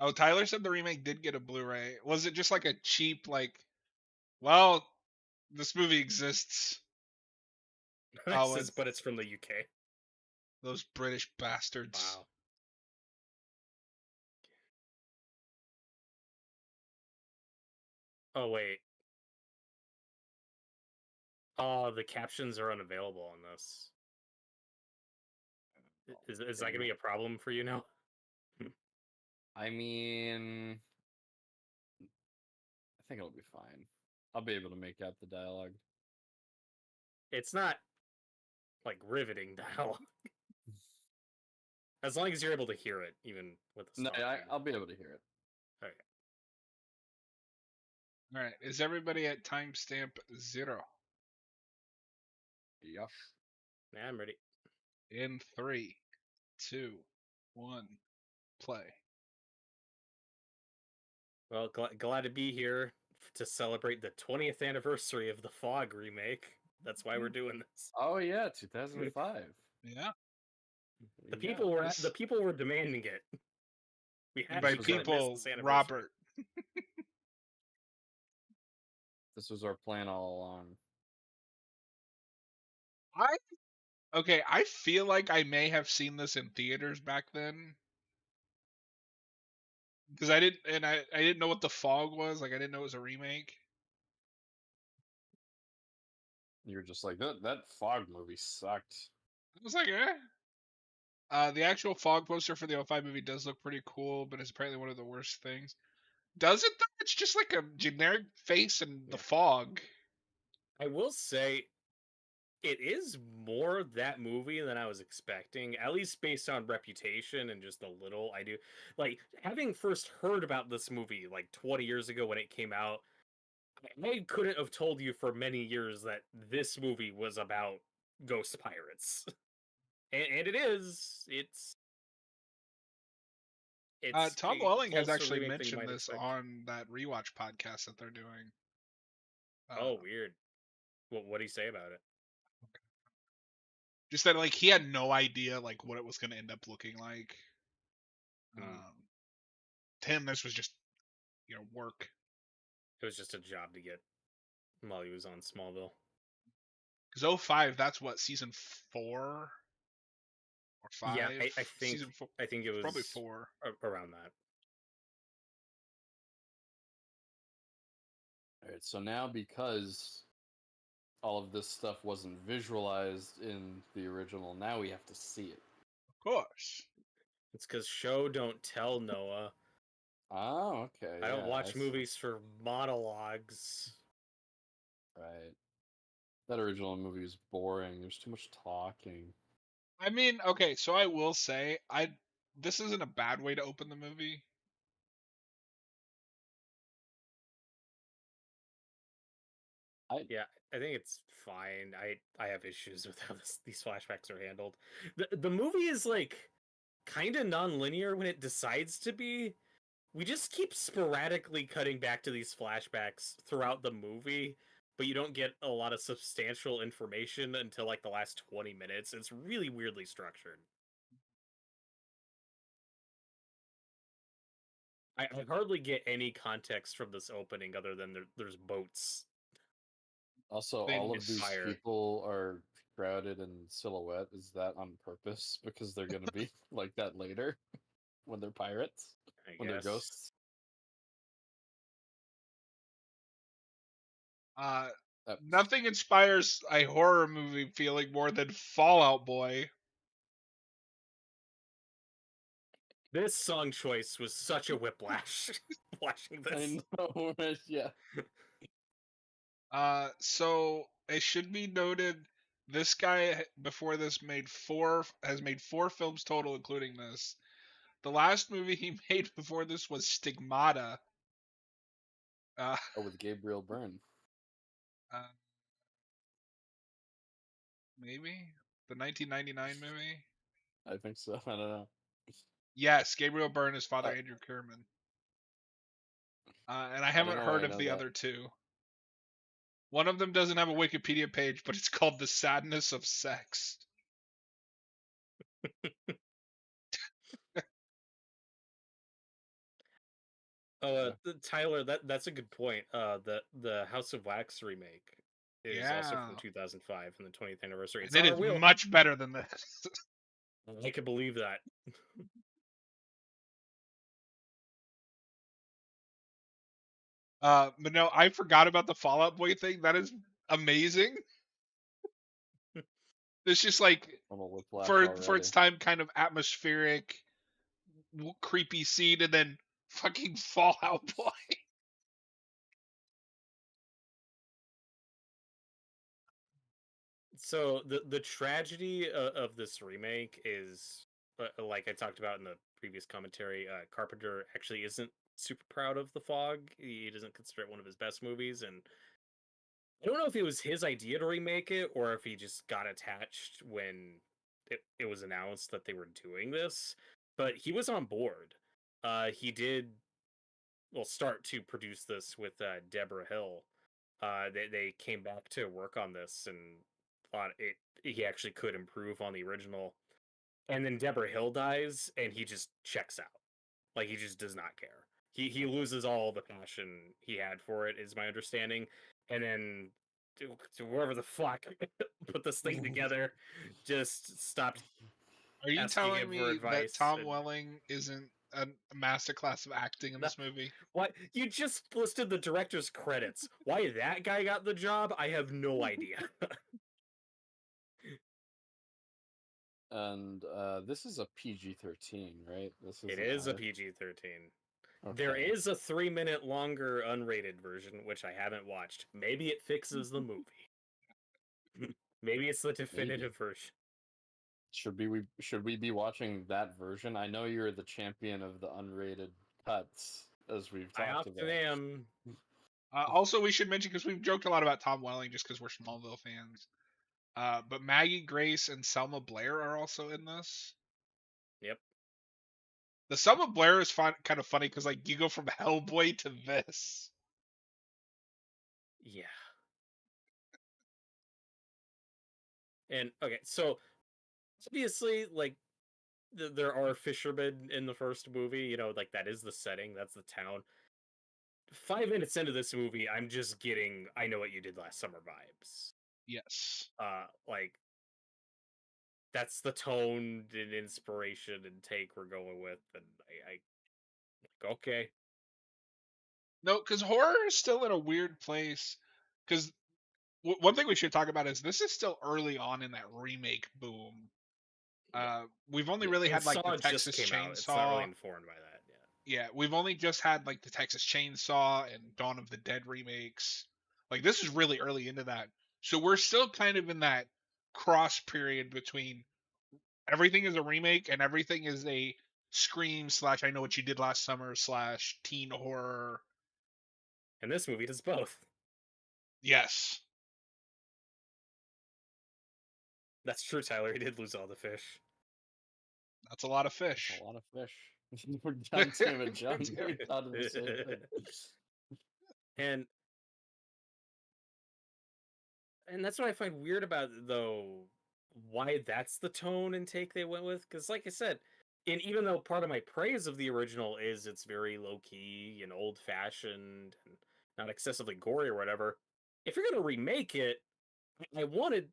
Oh, Tyler said the remake did get a Blu-ray. Was it just like a cheap, like, well, this movie exists. Oh, and But it's from the UK. those British bastards. Wow. Oh wait. Oh, the captions are unavailable on this. Is that gonna be a problem for you now? I mean, I think it'll be fine. I'll be able to make out the dialogue. It's not like riveting dialogue. As long as you're able to hear it, even with the No, song. I'll be able to hear it. Okay. All right, is everybody at timestamp 0? Yup. Yeah, I'm ready. In 3, 2, 1, play. Well, glad to be here to celebrate the 20th anniversary of the Fog remake. That's why we're doing this. Oh yeah, 2005. Yeah. The people were demanding it. We And had by to miss people, this anniversary. Robert. This was our plan all along. I feel like I may have seen this in theaters back then. Because I didn't know what the Fog was. Like, I didn't know it was a remake. You're just like, that Fog movie sucked. I was like, eh. The actual Fog poster for the '05 movie does look pretty cool, but it's apparently one of the worst things. Does it though? It's just like a generic face and the fog. I will say, it is more that movie than I was expecting, at least based on reputation and just a little I do. Like, having first heard about this movie like 20 years ago when it came out, I couldn't have told you for many years that this movie was about ghost pirates. And it is. It's Tom a Welling has closer actually remake than you mentioned might this expect. on that rewatch podcast that they're doing. Oh, weird. What do you say about it? Just that, like, he had no idea like what it was going to end up looking like. To him, this was just work. It was just a job to get while he was on Smallville. Because '05, that's what, season 4 or 5? Yeah, I think season 4. I think it was Probably 4. Around that. All right, so now because all of this stuff wasn't visualized in the original, now we have to see it. Of course. It's because show don't tell, Noah. Oh, okay. I don't watch movies for monologues. Right. That original movie was boring. There's too much talking. I mean, okay, so I will say, this isn't a bad way to open the movie. I think it's fine. I have issues with how these flashbacks are handled. The movie is like kind of non-linear when it decides to be. We just keep sporadically cutting back to these flashbacks throughout the movie, but you don't get a lot of substantial information until like the last 20 minutes. It's really weirdly structured. I hardly get any context from this opening other than there's boats. Also, all of these people are shrouded in silhouette. Is that on purpose? Because they're going to be like that later when they're pirates? When they're ghosts? Nothing inspires a horror movie feeling more than Fallout Boy. This song choice was such a whiplash watching this. I know, yeah. So it should be noted, this guy before this has made 4 films total, including this. The last movie he made before this was Stigmata. With Gabriel Byrne. Maybe the 1999 movie. I think so. I don't know. Yes, Gabriel Byrne is Father Andrew Kerman. And I haven't heard of the other 2. One of them doesn't have a Wikipedia page, but it's called The Sadness of Sex. Oh, Tyler, that's a good point. The House of Wax remake is also from 2005 and the 20th anniversary. It's and it is much better than this. I can believe that. But no, I forgot about the Fall Out Boy thing. That is amazing. It's just like for its time, kind of atmospheric, creepy scene, and then fucking Fall Out Boy. So the tragedy of this remake is, like I talked about in the previous commentary, Carpenter actually isn't super proud of The Fog. He doesn't consider it one of his best movies, and I don't know if it was his idea to remake it or if he just got attached when it was announced that they were doing this. But he was on board. He did start to produce this with Deborah Hill. They came back to work on this and thought he actually could improve on the original. And then Deborah Hill dies, and he just checks out. Like, he just does not care. He loses all the passion he had for it, is my understanding. And then whoever the fuck put this thing together just stopped. Are you telling me that Tom Welling isn't a masterclass of acting in this movie? What? You just listed the director's credits. Why that guy got the job, I have no idea. And this is a PG-13, right? It is a PG-13. Okay. There is a 3-minute longer unrated version, which I haven't watched. Maybe it fixes the movie. Maybe it's the definitive version. Should we be watching that version? I know you're the champion of the unrated cuts, as we've talked about. I am. Also, we should mention, because we've joked a lot about Tom Welling just because we're Smallville fans. But Maggie Grace and Selma Blair are also in this. Yep. The Selma Blair is kind of funny because, like, you go from Hellboy to this. Yeah. And okay, so obviously, like, there are fishermen in the first movie. You know, like, that is the setting. That's the town. 5 minutes into this movie, I'm just getting "I Know What You Did Last Summer" vibes. Yes. Like, that's the tone and inspiration and take we're going with, and I okay. No, because horror is still in a weird place. Because one thing we should talk about is this is still early on in that remake boom. We've only really had like the Texas Chainsaw. It's not really informed by that. Yeah, we've only just had like the Texas Chainsaw and Dawn of the Dead remakes. Like, this is really early into that. So we're still kind of in that cross period between everything is a remake and everything is a Scream / I Know What You Did Last Summer / teen horror. And this movie does both. Yes. That's true, Tyler. He did lose all the fish. That's a lot of fish. That's a lot of fish. We're done, Tim and John. We thought of the same thing. And that's what I find weird about it, though, why that's the tone and take they went with. Because, like I said, and even though part of my praise of the original is it's very low-key and old-fashioned and not excessively gory or whatever, if you're going to remake it, I wanted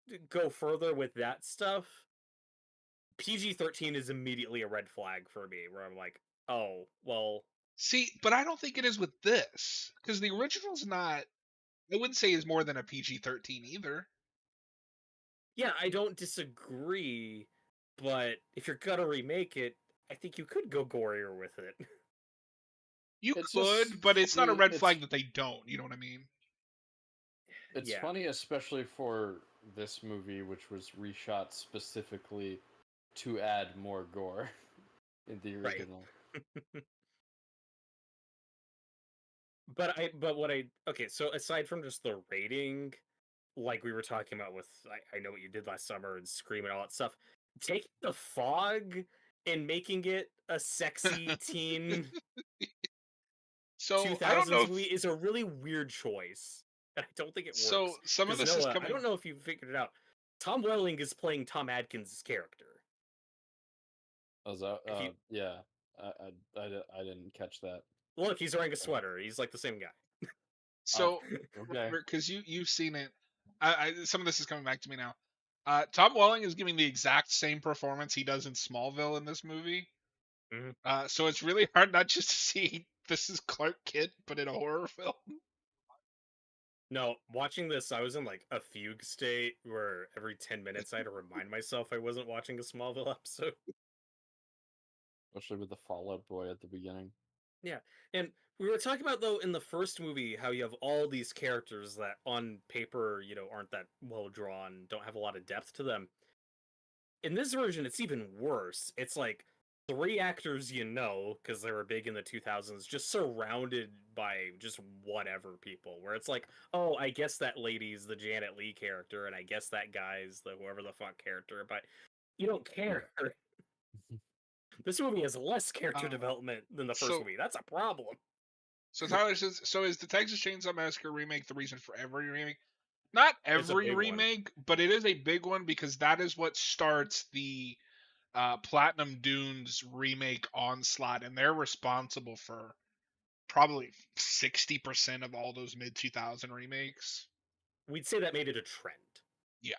to go further with that stuff. PG-13 is immediately a red flag for me, where I'm like, oh, well... See, but I don't think it is with this. Because the original's not... I wouldn't say is more than a PG-13 either. Yeah, I don't disagree, but if you're gonna remake it, I think you could go gorier with it. You could, but it's not a red flag that they don't. You know what I mean? It's funny, especially for this movie, which was reshot specifically to add more gore in the original. Right. Okay, so aside from just the rating, like we were talking about with I Know What You Did Last Summer and Scream and all that stuff, taking The Fog and making it a sexy teen so 2000s I don't know movie is a really weird choice. And I don't think it works. So some of this is coming... I don't know if you figured it out. Tom Welling is playing Tom Adkins' character. Oh, yeah. I didn't catch that. Look, he's wearing a sweater. He's like the same guy. So, okay, because you've seen it, some of this is coming back to me now. Tom Welling is giving the exact same performance he does in Smallville in this movie. Mm-hmm. So it's really hard not just to see this is Clark Kent, but in a horror film. No, watching this, I was in like a fugue state where every 10 minutes I had to remind myself I wasn't watching a Smallville episode. especially with the Fallout Boy at the beginning. Yeah, and we were talking about, though, in the first movie, how you have all these characters that on paper, aren't that well drawn, don't have a lot of depth to them. In this version, it's even worse. It's like 3 actors because they were big in the 2000s, just surrounded by just whatever people, where it's like, oh, I guess that lady's the Janet Leigh character, and I guess that guy's the whoever the fuck character, but you don't care. This movie has less character development than the first movie. That's a problem. So Tyler says, so is the Texas Chainsaw Massacre remake the reason for every remake? Not every remake, but it is a big one because that is what starts the Platinum Dunes remake onslaught, and they're responsible for probably 60% of all those mid-2000 remakes. We'd say that made it a trend. Yeah.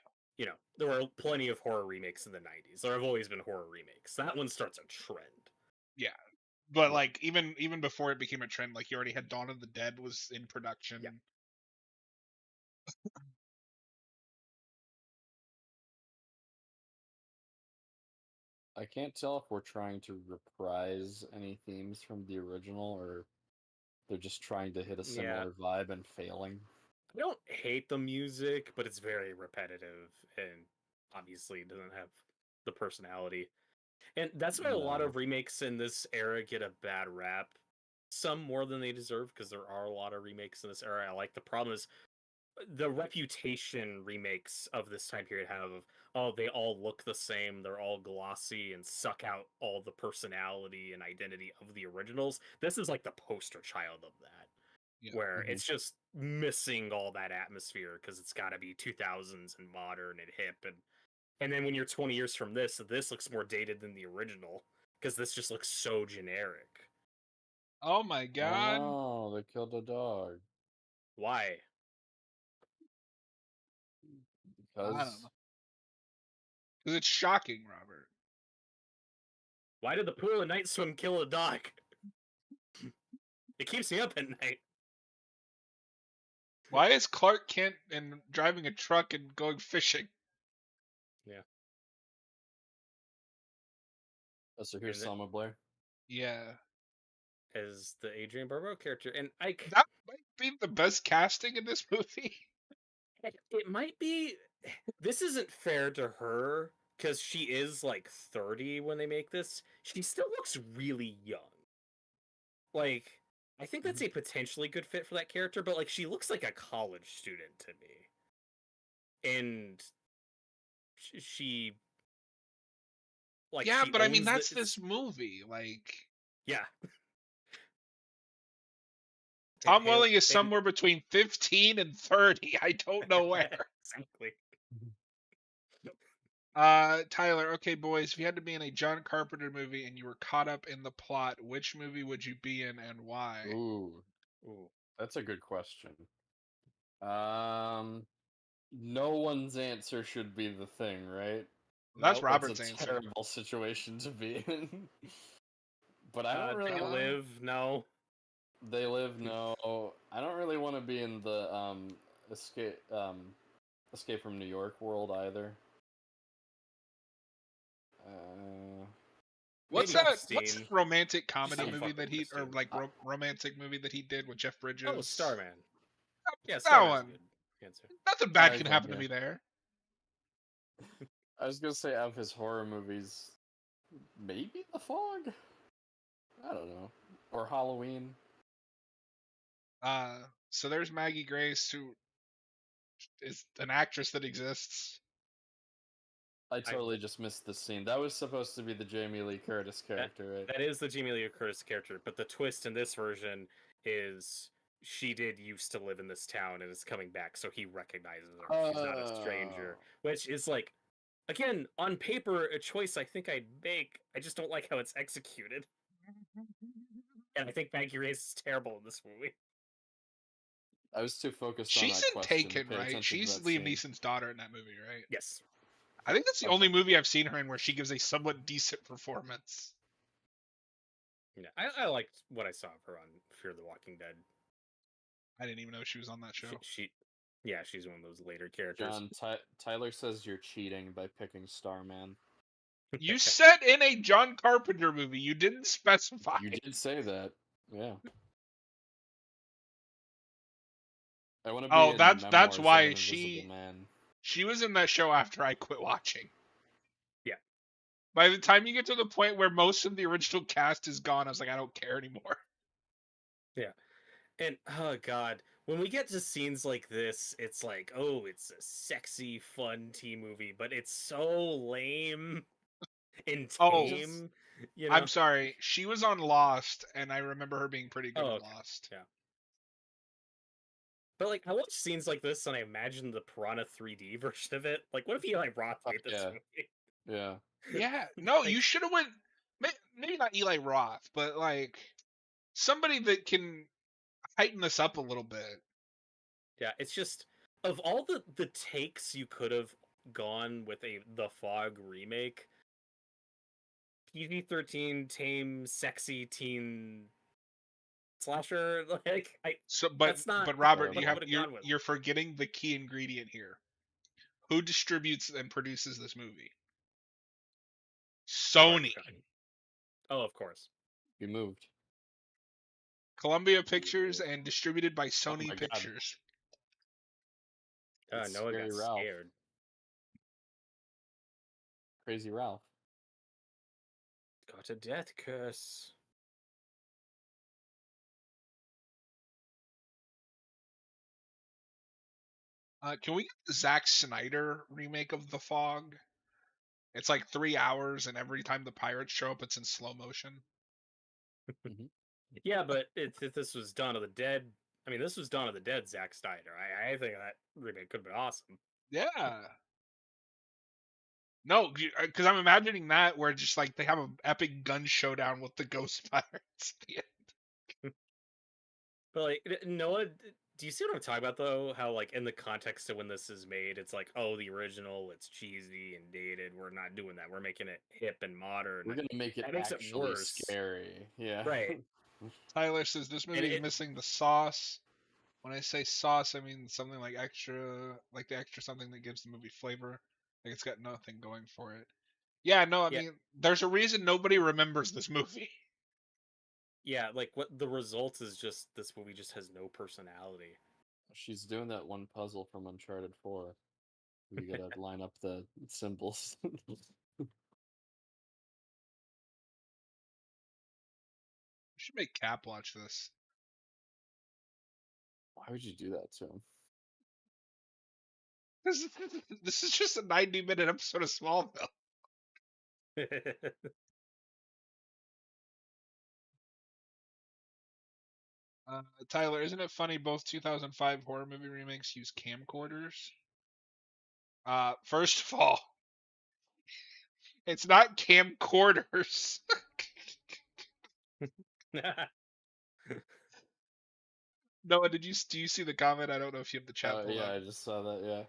There were plenty of horror remakes in the 90s. There have always been horror remakes. That one starts a trend. Yeah. But like even before it became a trend, like you already had Dawn of the Dead was in production. Yeah. I can't tell if we're trying to reprise any themes from the original or they're just trying to hit a similar vibe and failing. I don't hate the music, but it's very repetitive and obviously doesn't have the personality. And that's why a lot of remakes in this era get a bad rap. Some more than they deserve, because there are a lot of remakes in this era I like. The problem is the reputation remakes of this time period have, oh, they all look the same, they're all glossy and suck out all the personality and identity of the originals. This is like the poster child of that, where it's just missing all that atmosphere because it's got to be 2000s and modern and hip, and then when you're 20 years from this looks more dated than the original because this just looks so generic. Oh my god. Oh, they killed a dog. Why? Because I don't know. Because it's shocking, Robert. Why did the pool of night swim kill a dog? It keeps me up at night. Why is Clark Kent and driving a truck and going fishing? Yeah. Oh, so here's Selma Blair. Yeah. As the Adrienne Barbeau character, and that might be the best casting in this movie. It might be. This isn't fair to her because she is like 30 when they make this. She still looks really young. Like, I think that's a potentially good fit for that character, but like she looks like a college student to me. And she like, yeah, she but I mean that's this movie, like, yeah. Tom Welling is somewhere between 15 and 30. I don't know where. Exactly. Tyler, okay, boys, if you had to be in a John Carpenter movie and you were caught up in the plot, which movie would you be in and why? Ooh, that's a good question. No one's answer should be The Thing, right? That's Robert's answer. That's a terrible situation to be in. But I don't really They Live, no. They Live, no. I don't really want to be in the Escape from New York world either. What's that romantic comedy movie that he, or like romantic movie that he did with Jeff Bridges? Oh, Starman. Yeah, that one. Nothing bad can happen to me there. I was gonna say, out of his horror movies, maybe The Fog? I don't know. Or Halloween. So there's Maggie Grace, who is an actress that exists. I totally just missed the scene. That was supposed to be the Jamie Lee Curtis character, right? That is the Jamie Lee Curtis character, but the twist in this version is she did used to live in this town and is coming back, so he recognizes her. She's not a stranger. Which is like, again, on paper, a choice I think I'd make. I just don't like how it's executed. And I think Maggie Reyes is terrible in this movie. I was too focused on She's that in question to Taken, pay right? attention to She's that Liam scene. Neeson's daughter in that movie, right? Yes. I think that's the only movie I've seen her in where she gives a somewhat decent performance. Yeah, I liked what I saw of her on Fear the Walking Dead. I didn't even know she was on that show. Yeah, she's one of those later characters. John, Tyler says you're cheating by picking Starman. You said in a John Carpenter movie. You didn't specify. You did say that. Yeah. I want to be in that's Memoirs why of an Invisible Man. She was in that show after I quit watching. Yeah. By the time you get to the point where most of the original cast is gone, I was like, I don't care anymore. Yeah. And oh god, when we get to scenes like this, it's like, oh, it's a sexy, fun teen movie, but it's so lame and tame. You know? I'm sorry. She was on Lost, and I remember her being pretty good in Lost. Yeah. But like, I watch scenes like this, and I imagine the Piranha 3D version of it. Like, what if Eli Roth made this movie? Yeah. Yeah. No, you should have went. Maybe not Eli Roth, but like somebody that can heighten this up a little bit. Yeah, it's just of all the takes you could have gone with The Fog remake, PG-13 tame sexy teen slasher, like that's not. But Robert, you're forgetting the key ingredient here. Who distributes and produces this movie? Sony. Oh, of course. You moved. Columbia Pictures and distributed by Sony Pictures. Noah got scared. Crazy Ralph. Got a death curse. Can we get the Zack Snyder remake of The Fog? It's like 3 hours, and every time the pirates show up, it's in slow motion. Yeah, but if this was Dawn of the Dead, I mean, this was Dawn of the Dead, Zack Snyder. I think that remake could have been awesome. Yeah. No, because I'm imagining that where just like they have an epic gun showdown with the ghost pirates at the end. But like, Noah, do you see what I'm talking about though? How like in the context of when this is made, it's like, oh, the original, it's cheesy and dated. We're not doing that. We're making it hip and modern. We're gonna make it actually scary. Yeah. Right. Tyler says this movie is missing the sauce. When I say sauce, I mean something like extra, like the extra something that gives the movie flavor. Like it's got nothing going for it. Yeah, no, I mean, there's a reason nobody remembers this movie. Yeah, like what the result is just this movie just has no personality. She's doing that one puzzle from Uncharted 4. You gotta line up the symbols. We should make Cap watch this. Why would you do that to him? This is just a 90-minute episode of Smallville. Tyler, isn't it funny both 2005 horror movie remakes use camcorders? First of all, it's not camcorders. Noah, do you see the comment? I don't know if you have the chat. Yeah, I just saw that.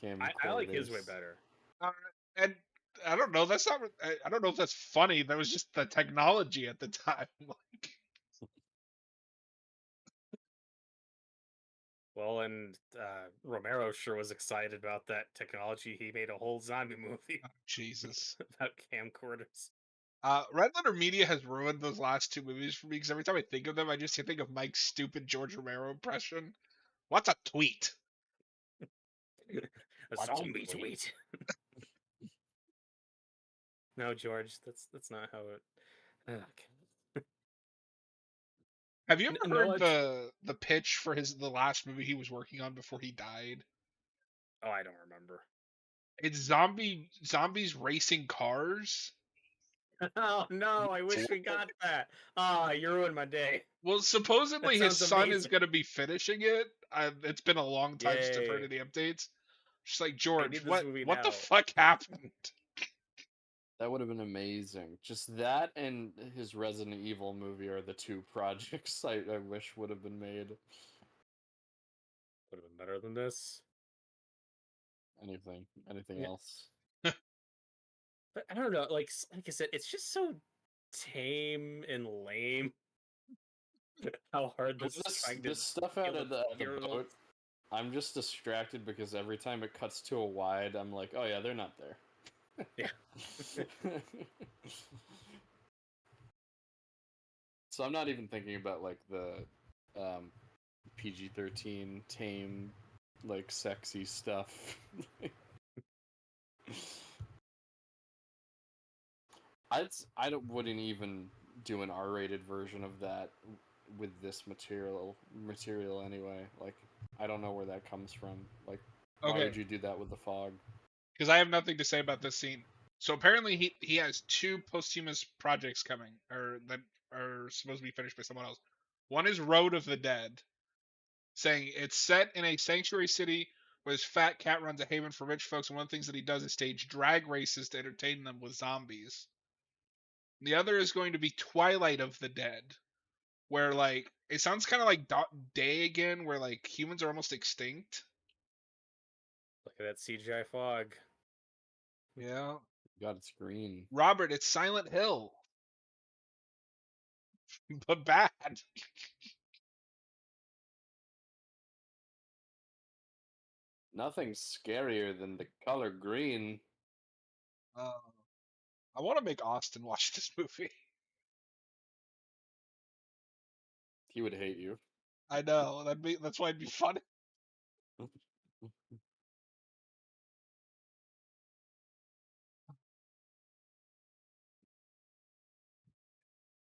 Yeah. I like his way better. And I don't know. That's not. I don't know if that's funny. That was just the technology at the time. Like. Well, and Romero sure was excited about that technology. He made a whole zombie movie. Oh, Jesus. About camcorders. Red Letter Media has ruined those last two movies for me because every time I think of them, I just think of Mike's stupid George Romero impression. What's a tweet? A zombie tweet. No, George, that's not how it. Okay. Have you ever heard the pitch for the last movie he was working on before he died? Oh, I don't remember. It's zombies racing cars. Oh no, I wish we got that. You ruined my day. Well, supposedly his son is going to be finishing it. It's been a long time since I've heard any updates. Just like, George, what the fuck happened? That would have been amazing. Just that and his Resident Evil movie are the two projects I wish would have been made. Would have been better than this. Anything else? But I don't know. Like I said, it's just so tame and lame. How hard this is trying to this stuff out of the boat. I'm just distracted because every time it cuts to a wide, I'm like, oh yeah, they're not there. Yeah. So I'm not even thinking about like the PG-13 tame, like sexy stuff. Wouldn't even do an R-rated version of that with this material anyway. Like, I don't know where that comes from. Like, why would you do that with the fog? Because I have nothing to say about this scene. So apparently he has 2 posthumous projects coming, or that are supposed to be finished by someone else. One is Road of the Dead, saying it's set in a sanctuary city where this fat cat runs a haven for rich folks, and one of the things that he does is stage drag races to entertain them with zombies. The other is going to be Twilight of the Dead, where like it sounds kind of like Day again, where like humans are almost extinct. Look at that CGI fog. Yeah. God, it's green. Robert, it's Silent Hill. But bad. Nothing's scarier than the color green. I want to make Austin watch this movie. He would hate you. I know. That's why it'd be funny.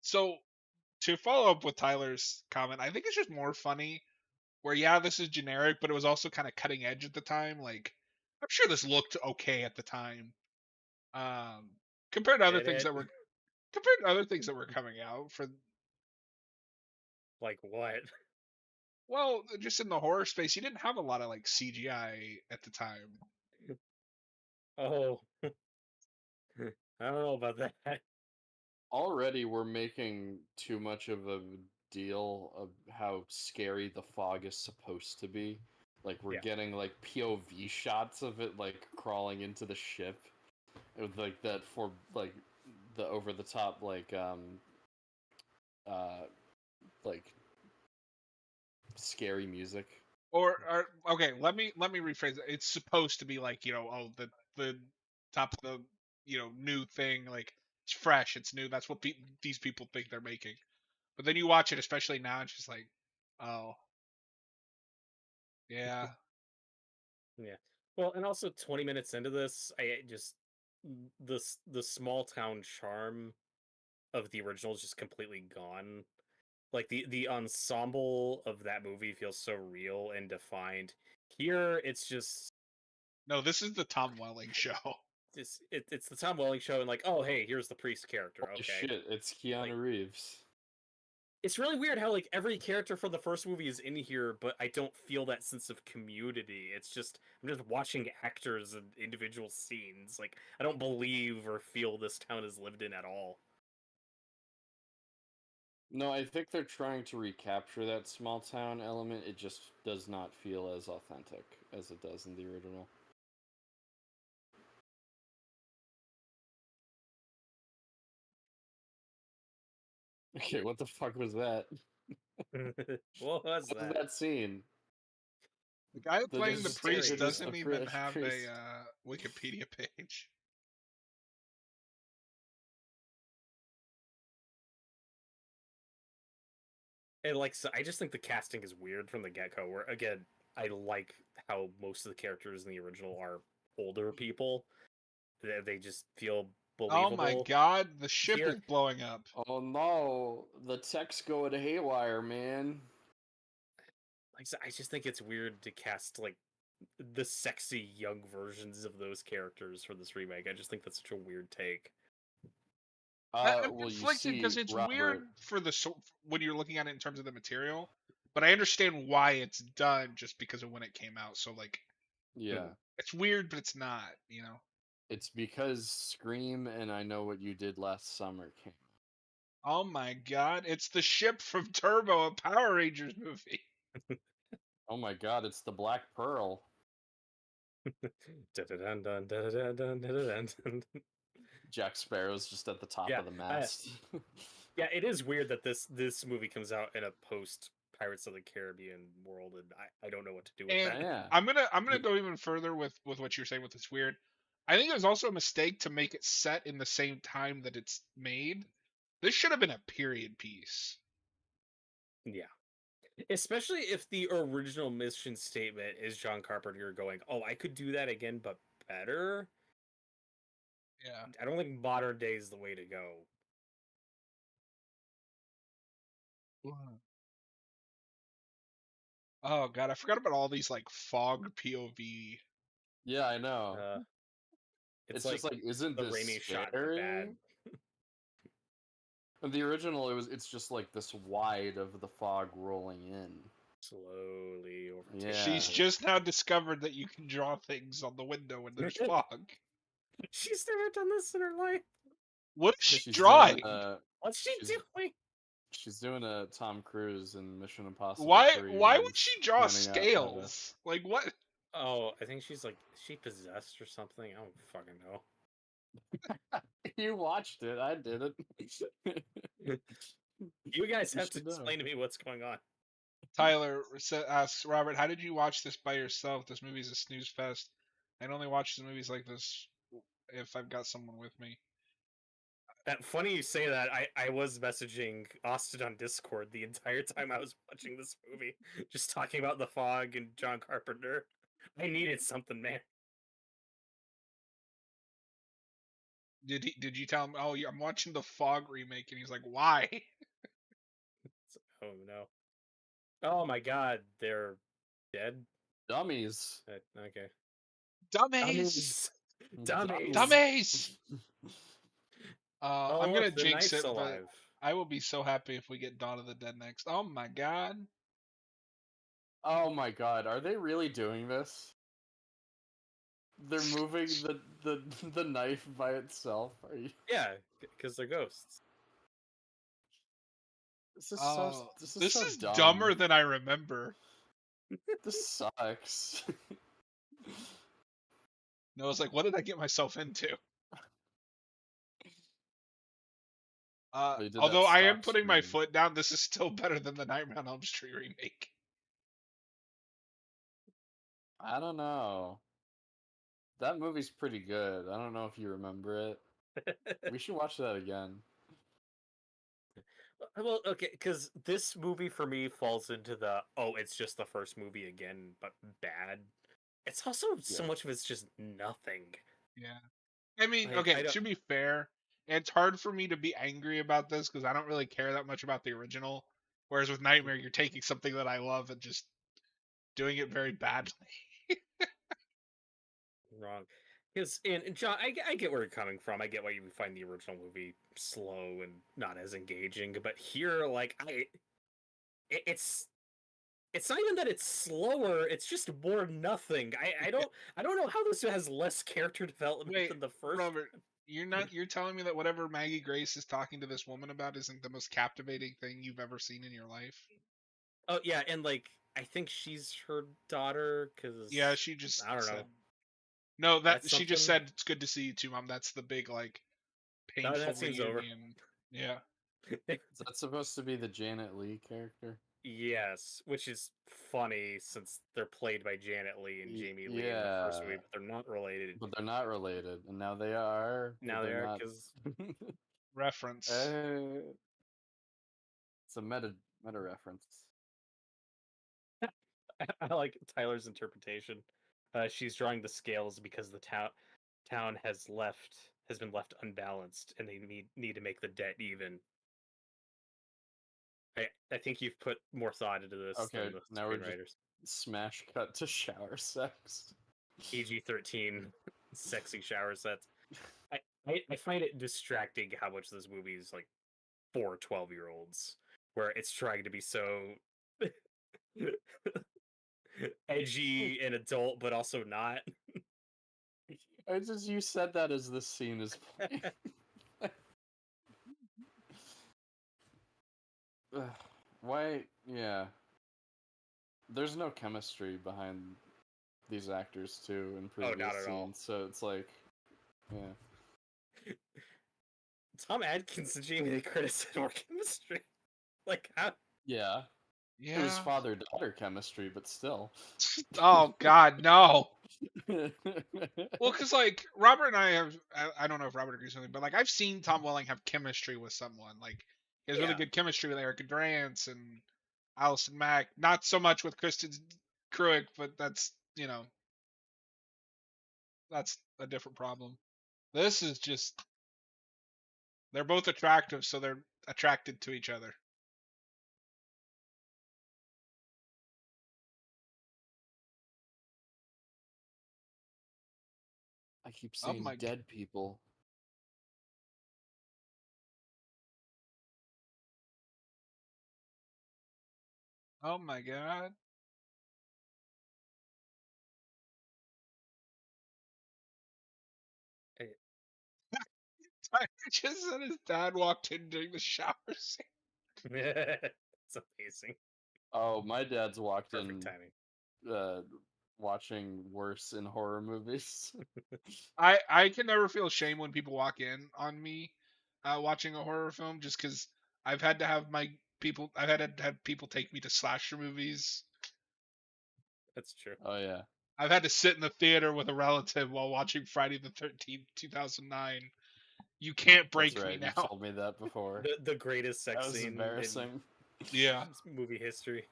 So to follow up with Tyler's comment, I think it's just more funny where yeah, this is generic, but it was also kind of cutting edge at the time. Like I'm sure this looked okay at the time. Compared to other things that were coming out for like what? Well, just in the horror space, you didn't have a lot of like CGI at the time. Oh. I don't know about that. Already we're making too much of a deal of how scary the fog is supposed to be. Like we're getting like POV shots of it like crawling into the ship with like that for like the over the top like scary music. Or okay, let me rephrase it. It's supposed to be like, the top of the, new thing, like it's fresh, it's new. That's what these people think they're making. But then you watch it, especially now, it's just like, oh, yeah. Yeah. Well, and also 20 minutes into this, I just the small town charm of the original is just completely gone. Like the ensemble of that movie feels so real and defined. Here, it's just No, this is the Tom Welling show. It's the Tom Welling show, and like, oh hey, here's the priest character. Holy okay, shit, it's Keanu Reeves. It's really weird how like every character from the first movie is in here, but I don't feel that sense of community. It's just I'm just watching actors and individual scenes. Like I don't believe or feel this town is lived in at all. No, I think they're trying to recapture that small town element. It just does not feel as authentic as it does in the original. Okay, what the fuck was that? What was that scene? The guy playing the priest doesn't even have a Wikipedia page. And like, so I just think the casting is weird from the get-go. Where again, I like how most of the characters in the original are older people. They just feel believable. Oh my god, the ship is blowing up. Oh no, the tech's going haywire, man. Like, I just think it's weird to cast like the sexy young versions of those characters for this remake. I just think that's such a weird take. I'm conflicted because it's weird for when you're looking at it in terms of the material, but I understand why it's done just because of when it came out. So like, yeah, it's weird, but it's not, It's because Scream and I Know What You Did Last Summer came out. Oh my god, it's the ship from Turbo, a Power Rangers movie. Oh my god, it's the Black Pearl. Jack Sparrow's just at the top of the mast. Yeah, it is weird that this movie comes out in a post Pirates of the Caribbean world, and I don't know what to do with that. Yeah. I'm gonna go even further with what you're saying with it's weird. I think it was also a mistake to make it set in the same time that it's made. This should have been a period piece. Yeah. Especially if the original mission statement is John Carpenter going, "Oh, I could do that again, but better." Yeah. I don't think modern day is the way to go. Oh god, I forgot about all these like fog POV. Yeah, I know. It's just like, isn't the this Raimi shot scary? bad. In the original, it's just like this wide of the fog rolling in. Slowly over. Yeah. She's just now discovered that you can draw things on the window when there's fog. She's never done this in her life. What is she drawing? What's she doing? She's doing a Tom Cruise in Mission Impossible 3. Why would she draw scales? Like what? Oh, I think she's like, is she possessed or something? I don't fucking know. You watched it. I didn't. You guys have to explain to me what's going on. Tyler asks, Robert, how did you watch this by yourself? This movie's a snooze fest. I'd only watch the movies like this if I've got someone with me. Funny you say that. I was messaging Austin on Discord the entire time I was watching this movie, just talking about the fog and John Carpenter. I needed something, man. Did you tell him? Oh, I'm watching the Fog remake, and he's like, why? Oh no! Oh my God, they're dead. Dummies. Okay. Dummies. I'm gonna jinx it, but I will be so happy if we get Dawn of the Dead next. Oh my god. Oh my god, are they really doing this? They're moving the knife by itself. Are you? Yeah, because they're ghosts. This is so dumb. Dumber than I remember. This sucks. No, it's like, what did I get myself into? Although I am putting my foot down, this is still better than the Nightmare on Elm Street remake. I don't know. That movie's pretty good. I don't know if you remember it. We should watch that again. Well, okay, because this movie for me falls into the, it's just the first movie again, but bad. It's also so much of it's just nothing. Yeah. I mean, okay, to be fair, it's hard for me to be angry about this because I don't really care that much about the original. Whereas with Nightmare, you're taking something that I love and just doing it very badly. Wrong. Because, and John, I get where you're coming from. I get why you find the original movie slow and not as engaging. But here, like, it's not even that it's slower. It's just more nothing. I don't know how this has less character development than the first. Robert, you're telling me that whatever Maggie Grace is talking to this woman about isn't the most captivating thing you've ever seen in your life? Oh yeah, and like I think she's her daughter because she just I don't know. No, she just said it's good to see you too, Mom. That's the big like painful that seems over. Yeah. Is that supposed to be the Janet Leigh character? Yes, which is funny since they're played by Janet Leigh and Jamie Lee in the first movie, but they're not related. But they're not related, and now they are. Now they are because reference. It's a meta reference. I like Tyler's interpretation. She's drawing the scales because the town has been left unbalanced, and they need to make the debt even. I think you've put more thought into this than the now we're screenwriters. Just smash cut to shower sex. PG-13 sexy shower sets. I find it distracting how much this movie is like for 12-year-olds, where it's trying to be so edgy and adult, but also not. You said that as this scene is playing. Why? Yeah. There's no chemistry behind these actors too in previous not at all. scenes, so it's like, yeah. Tom Atkins and Jamie Lee Curtis had more chemistry. Like how? Yeah. Yeah. It was father-daughter chemistry, but still. Oh God, no. Well, because like Robert and I have, I don't know if Robert agrees with me, but like I've seen Tom Welling have chemistry with someone. Like he has really good chemistry with Erica Durance and Allison Mack. Not so much with Kristen Kruick, but that's that's a different problem. This is just they're both attractive, so they're attracted to each other. I keep seeing dead people. Oh my God. I just said his dad walked in during the shower scene. It's amazing. Oh, my dad's walked Perfect in timing. Watching worse in horror movies. I can never feel shame when people walk in on me watching a horror film, just because I've had to have I've had to have people take me to slasher movies. That's true. Oh yeah. I've had to sit in the theater with a relative while watching Friday the 13th, 2009. You can't break me now. You told me that before. The greatest sex scene embarrassing. Yeah. Movie history.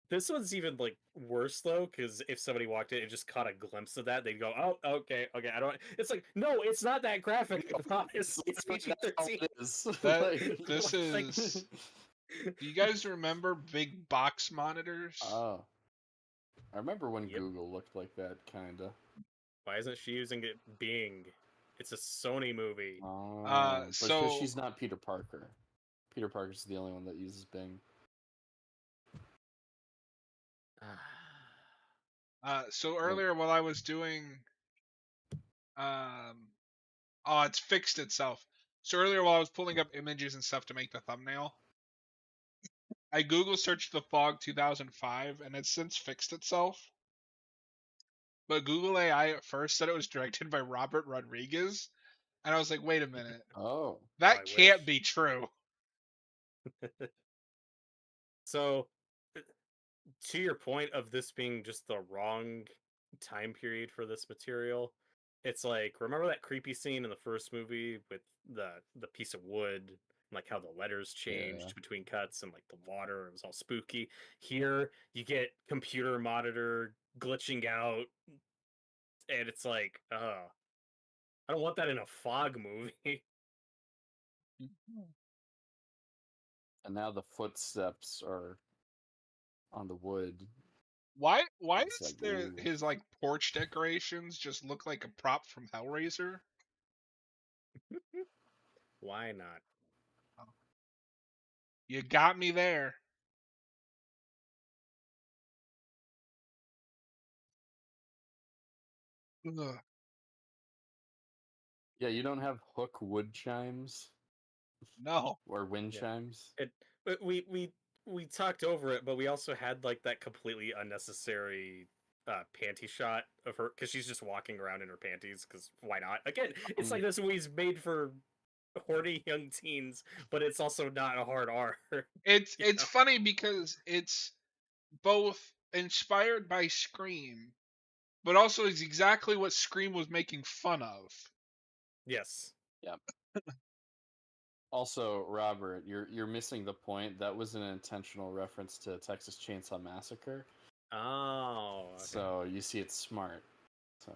This one's even like worse though, because if somebody walked in and just caught a glimpse of that, they'd go, "Oh, okay, I don't." It's like, no, it's not that graphic. I promise. It's PG-13. This is. Do you guys remember big box monitors? Oh, I remember when Google looked like that, kinda. Why isn't she using it? Bing. It's a Sony movie. But because she's not Peter Parker. Peter Parker's the only one that uses Bing. So earlier while I was doing, it's fixed itself. So earlier while I was pulling up images and stuff to make the thumbnail, I Google searched The Fog 2005, and it's since fixed itself. But Google AI at first said it was directed by Robert Rodriguez, and I was like, wait a minute. Oh. That can't be true. So, to your point of this being just the wrong time period for this material, it's like, remember that creepy scene in the first movie with the piece of wood, like how the letters changed between cuts and like the water, it was all spooky. Here you get computer monitor glitching out, and it's like, I don't want that in a fog movie. And now the footsteps are on the wood. Why does his like porch decorations just look like a prop from Hellraiser? Why not? You got me there. Ugh. Yeah, you don't have hook wood chimes? No. Or wind chimes? We talked over it, but we also had like that completely unnecessary panty shot of her because she's just walking around in her panties because why not? Again, it's like this movie's made for horny young teens, but it's also not a hard R. It's funny because it's both inspired by Scream, but also is exactly what Scream was making fun of. Yes. Yep. Also, Robert, you're missing the point. That was an intentional reference to Texas Chainsaw Massacre. Oh. Okay. So you see, it's smart. So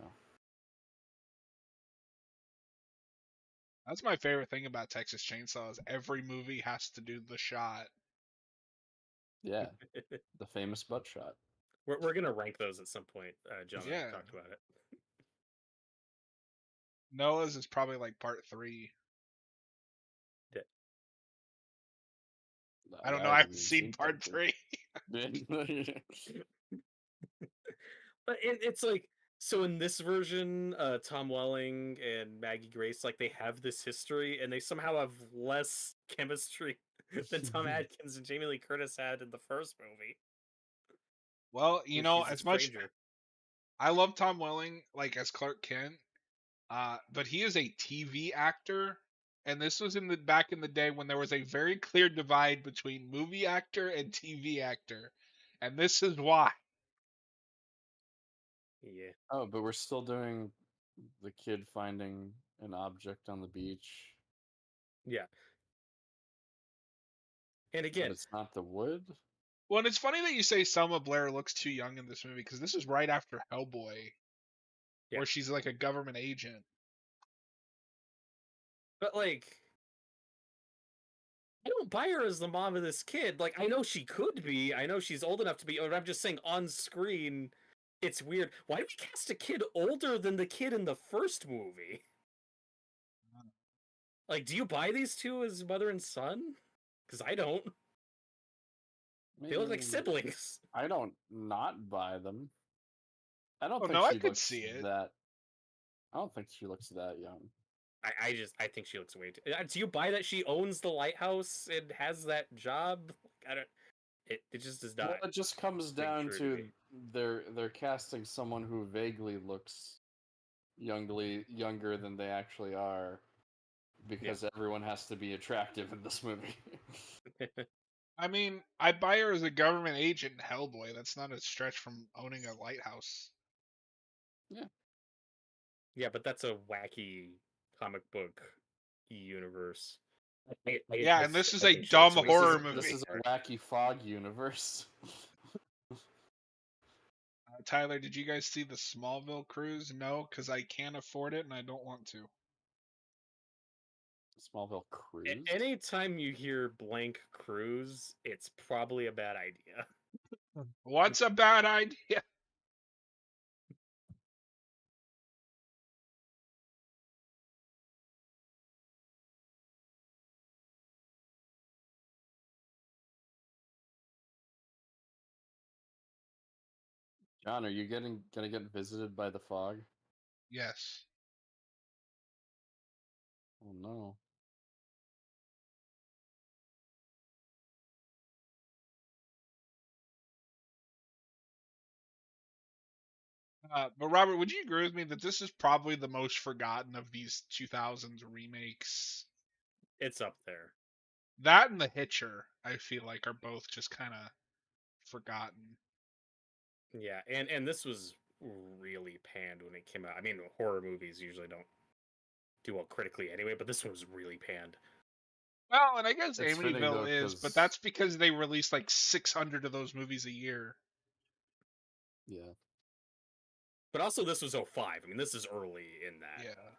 that's my favorite thing about Texas Chainsaw is every movie has to do the shot. Yeah, the famous butt shot. We're gonna rank those at some point. John and I talked about it. Noah's is probably like part 3. I don't know. I haven't seen part 3. But it's like So in this version, Tom Welling and Maggie Grace, like they have this history, and they somehow have less chemistry than Tom Atkins and Jamie Lee Curtis had in the first movie. Well, you know, She's a as much stranger. I love Tom Welling like as Clark Kent, but he is a TV actor, and this was in the back in the day when there was a very clear divide between movie actor and TV actor, and this is why. Yeah. Oh, but we're still doing the kid finding an object on the beach. Yeah. And But again, it's not the wood. Well, and it's funny that you say Selma Blair looks too young in this movie because this is right after Hellboy, yeah. where she's like a government agent. But like, I don't buy her as the mom of this kid. Like, I know she could be. I know she's old enough to be. But I'm just saying, on screen, it's weird. Why do we cast a kid older than the kid in the first movie? Like, do you buy these two as mother and son? Because I don't. They look like siblings. I don't not buy them. I don't Oh think no, I she could looks see it. that. I don't think she looks that young. I think she looks way too. Do you buy that she owns the lighthouse and has that job? I don't. It just does not. Well, it just comes down to they're casting someone who vaguely looks younger than they actually are, because everyone has to be attractive in this movie. I mean, I buy her as a government agent in Hellboy. That's not a stretch from owning a lighthouse. Yeah. Yeah, but that's a wacky comic book universe. Yeah, and this is a dumb horror movie. This is a wacky fog universe. Tyler, did you guys see the Smallville cruise? No, because I can't afford it and I don't want to. Smallville cruise? Anytime you hear blank cruise, it's probably a bad idea. What's a bad idea? John, are you gonna get visited by the fog? Yes. Oh no. But Robert, would you agree with me that this is probably the most forgotten of these 2000s remakes? It's up there. That and The Hitcher, I feel like, are both just kind of forgotten. Yeah, and this was really panned when it came out. I mean, horror movies usually don't do well critically anyway, but this one was really panned. Well, and I guess It's fitting, Amityville though, is, but that's because they release like 600 of those movies a year. Yeah. But also, this was 05. I mean, this is early in that. Yeah.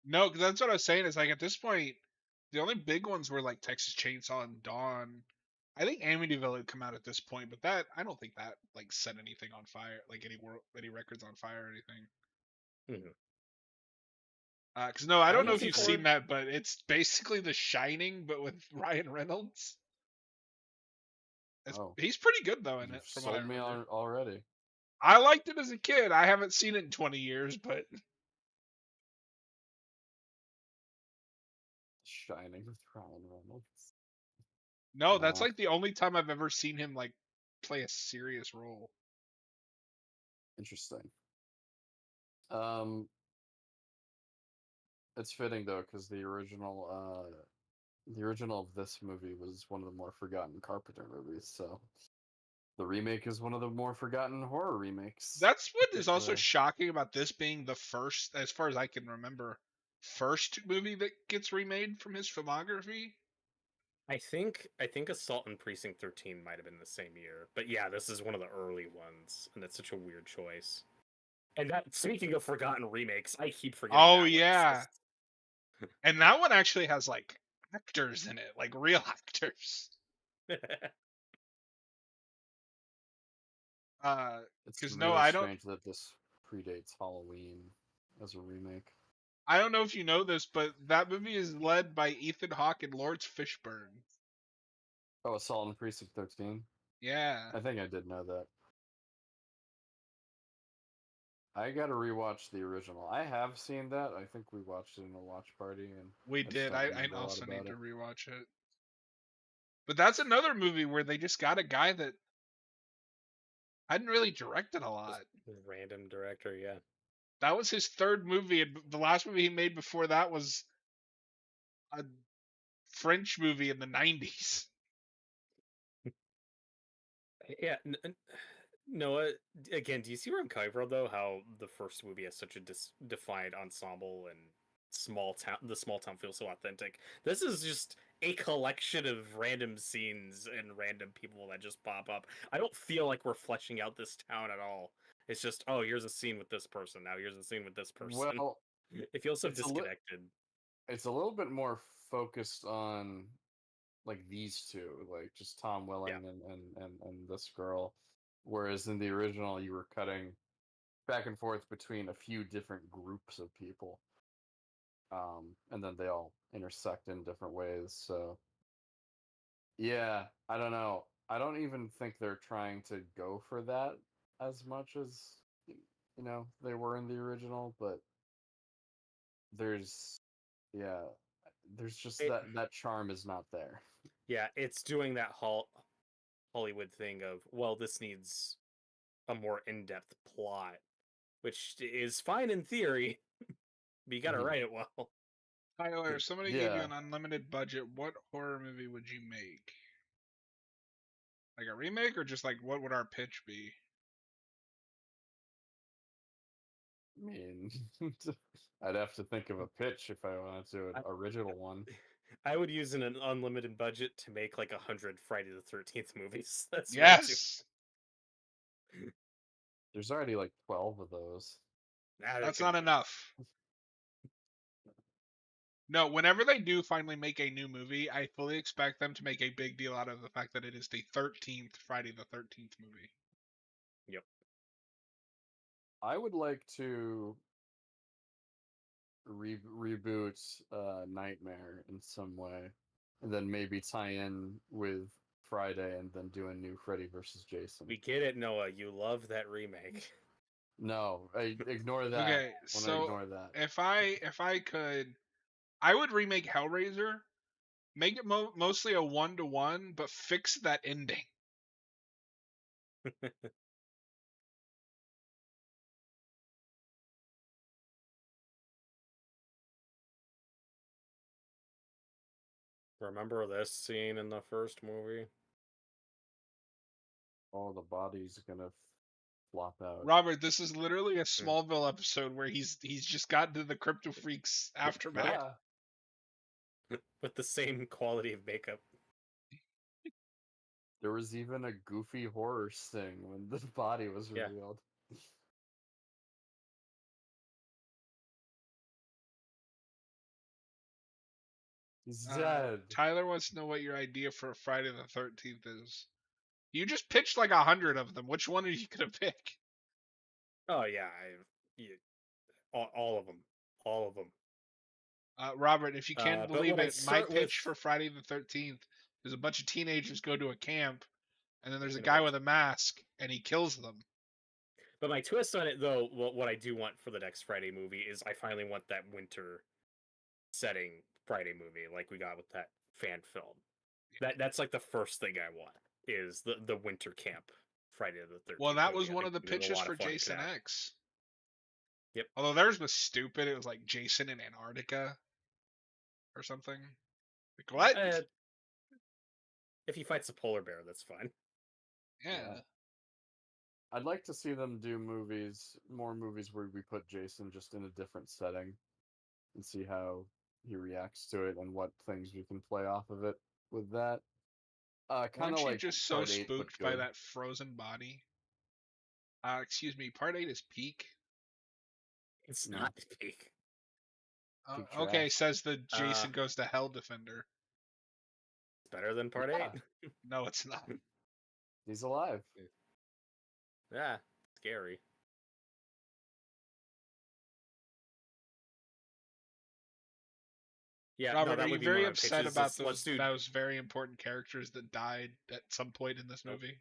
No, because that's what I was saying. Is like at this point, the only big ones were like Texas Chainsaw and Dawn. I think Amityville had come out at this point, but that I don't think that like set anything on fire, like any records on fire or anything. Mm-hmm. Because no, I don't know if you've seen that, but it's basically The Shining, but with Ryan Reynolds. He's pretty good though in it. From what I remember. Sold me already. I liked it as a kid. I haven't seen it in 20 years, but Shining with Ryan Reynolds. No, that's like the only time I've ever seen him like play a serious role. Interesting. It's fitting though, because the original of this movie was one of the more forgotten Carpenter movies, so the remake is one of the more forgotten horror remakes. That's what is also shocking about this being the first, as far as I can remember, first movie that gets remade from his filmography. I think Assault on Precinct 13 might have been the same year, but yeah, this is one of the early ones, and that's such a weird choice. And that, speaking of forgotten remakes, I keep forgetting. Oh yeah, and that one actually has like actors in it, like real actors. It's no, really I don't. Strange that this predates Halloween as a remake. I don't know if you know this, but that movie is led by Ethan Hawke and Lawrence Fishburne. Oh, Assault on Precinct 13? Yeah. I think I did know that. I gotta rewatch the original. I have seen that. I think we watched it in a watch party, and We I just did. don't I remember a lot also about need to it. rewatch it. But that's another movie where they just got a guy that hadn't really directed a lot. Just random director, yeah. That was his third movie, and the last movie he made before that was a French movie in the 90s. Yeah, Noah, again, do you see where I'm coming from, though? How the first movie has such a defined ensemble and the small town feels so authentic. This is just a collection of random scenes and random people that just pop up. I don't feel like we're fleshing out this town at all. It's just, oh, here's a scene with this person. Now here's a scene with this person. Well, It feels so it's disconnected. it's a little bit more focused on like these two, like just Tom Yeah. Welling and this girl. Whereas in the original, you were cutting back and forth between a few different groups of people, and then they all intersect in different ways. So yeah, I don't know. I don't even think they're trying to go for that as much as they were in the original, but there's yeah, there's just It, that charm is not there. yeah, it's doing that Hollywood thing of, well, this needs a more in-depth plot, which is fine in theory, but you gotta Mhm. write it well. Tyler, if somebody gave you Yeah, an unlimited budget, what horror movie would you make? Like a remake, or just like what would our pitch be? I mean, I'd have to think of a pitch if I wanted to, an I, original one. I would use an unlimited budget to make like 100 Friday the 13th movies. That's what I do. Yes! There's already like 12 of those. Nah, there That's can not be. enough. No, whenever they do finally make a new movie, I fully expect them to make a big deal out of the fact that it is the 13th Friday the 13th movie. Yep. I would like to reboot Nightmare in some way, and then maybe tie in with Friday, and then do a new Freddy versus Jason. We get it, Noah. You love that remake. No, ignore that. Okay, I want to so ignore that. if I could, I would remake Hellraiser, make it mostly a 1-to-1, but fix that ending. Remember this scene in the first movie? All the bodies gonna flop out. Robert, this is literally a Smallville episode where he's just gotten to the Crypto Freaks aftermath. Yeah. With the same quality of makeup. There was even a goofy horror sting when the body was revealed. He's dead. Tyler wants to know what your idea for Friday the 13th is. You just pitched like 100 of them. Which one are you gonna pick? Oh yeah, all of them, all of them. Robert, if you can't believe it, my pitch with... for Friday the 13th is a bunch of teenagers go to a camp, and then there's a And guy with a mask, and he kills them. But my twist on it, though, what I do want for the next Friday movie is I finally want that winter setting Friday movie, like we got with that fan film. That's like the first thing I want is the winter camp Friday the 13th. Well, that movie. was one of the pitches for Jason X. X. Yep. Although theirs was stupid. It was like Jason in Antarctica or something. Like what? If he fights a polar bear, that's fine. Yeah. I'd like to see them do more movies where we put Jason just in a different setting and see how he reacts to it and what things we can play off of it with that. Kind Weren't of you like just so Part 8, but spooked by good. that frozen body? Excuse me, Part 8 is peak? It's not peak. Okay, says the Jason Goes to Hell defender. It's better than Part 8. No, it's not. He's alive. Yeah, scary. Yeah, Robert, no, are you very upset about those very important characters that died at some point in this movie?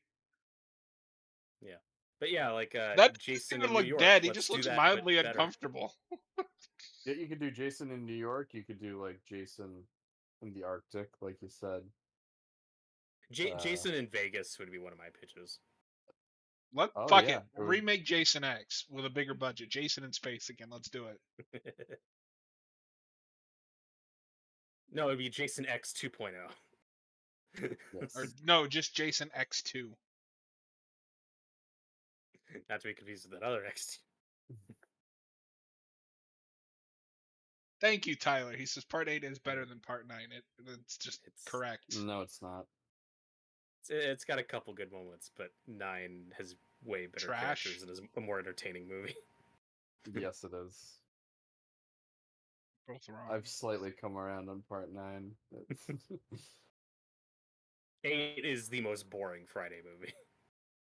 Yeah. But yeah, like That Jason doesn't even in New look York. dead. He Let's just do looks that, but mildly better. uncomfortable. Yeah, you could do Jason in New York. You could do like Jason in the Arctic, like you said. Jason in Vegas would be one of my pitches. Fuck yeah, it. Remake Jason X with a bigger budget. Jason in space again. Let's do it. No, it'd be Jason X 2.0. Yes. Or no, just Jason X2. Not to be confused with that other X. Thank you, Tyler. He says Part 8 is better than Part 9. It's just correct. No, it's not. It's got a couple good moments, but 9 has way better characters and is a more entertaining movie. Yes, it is. Both wrong. I've slightly come around on Part 9. 8 is the most boring Friday movie.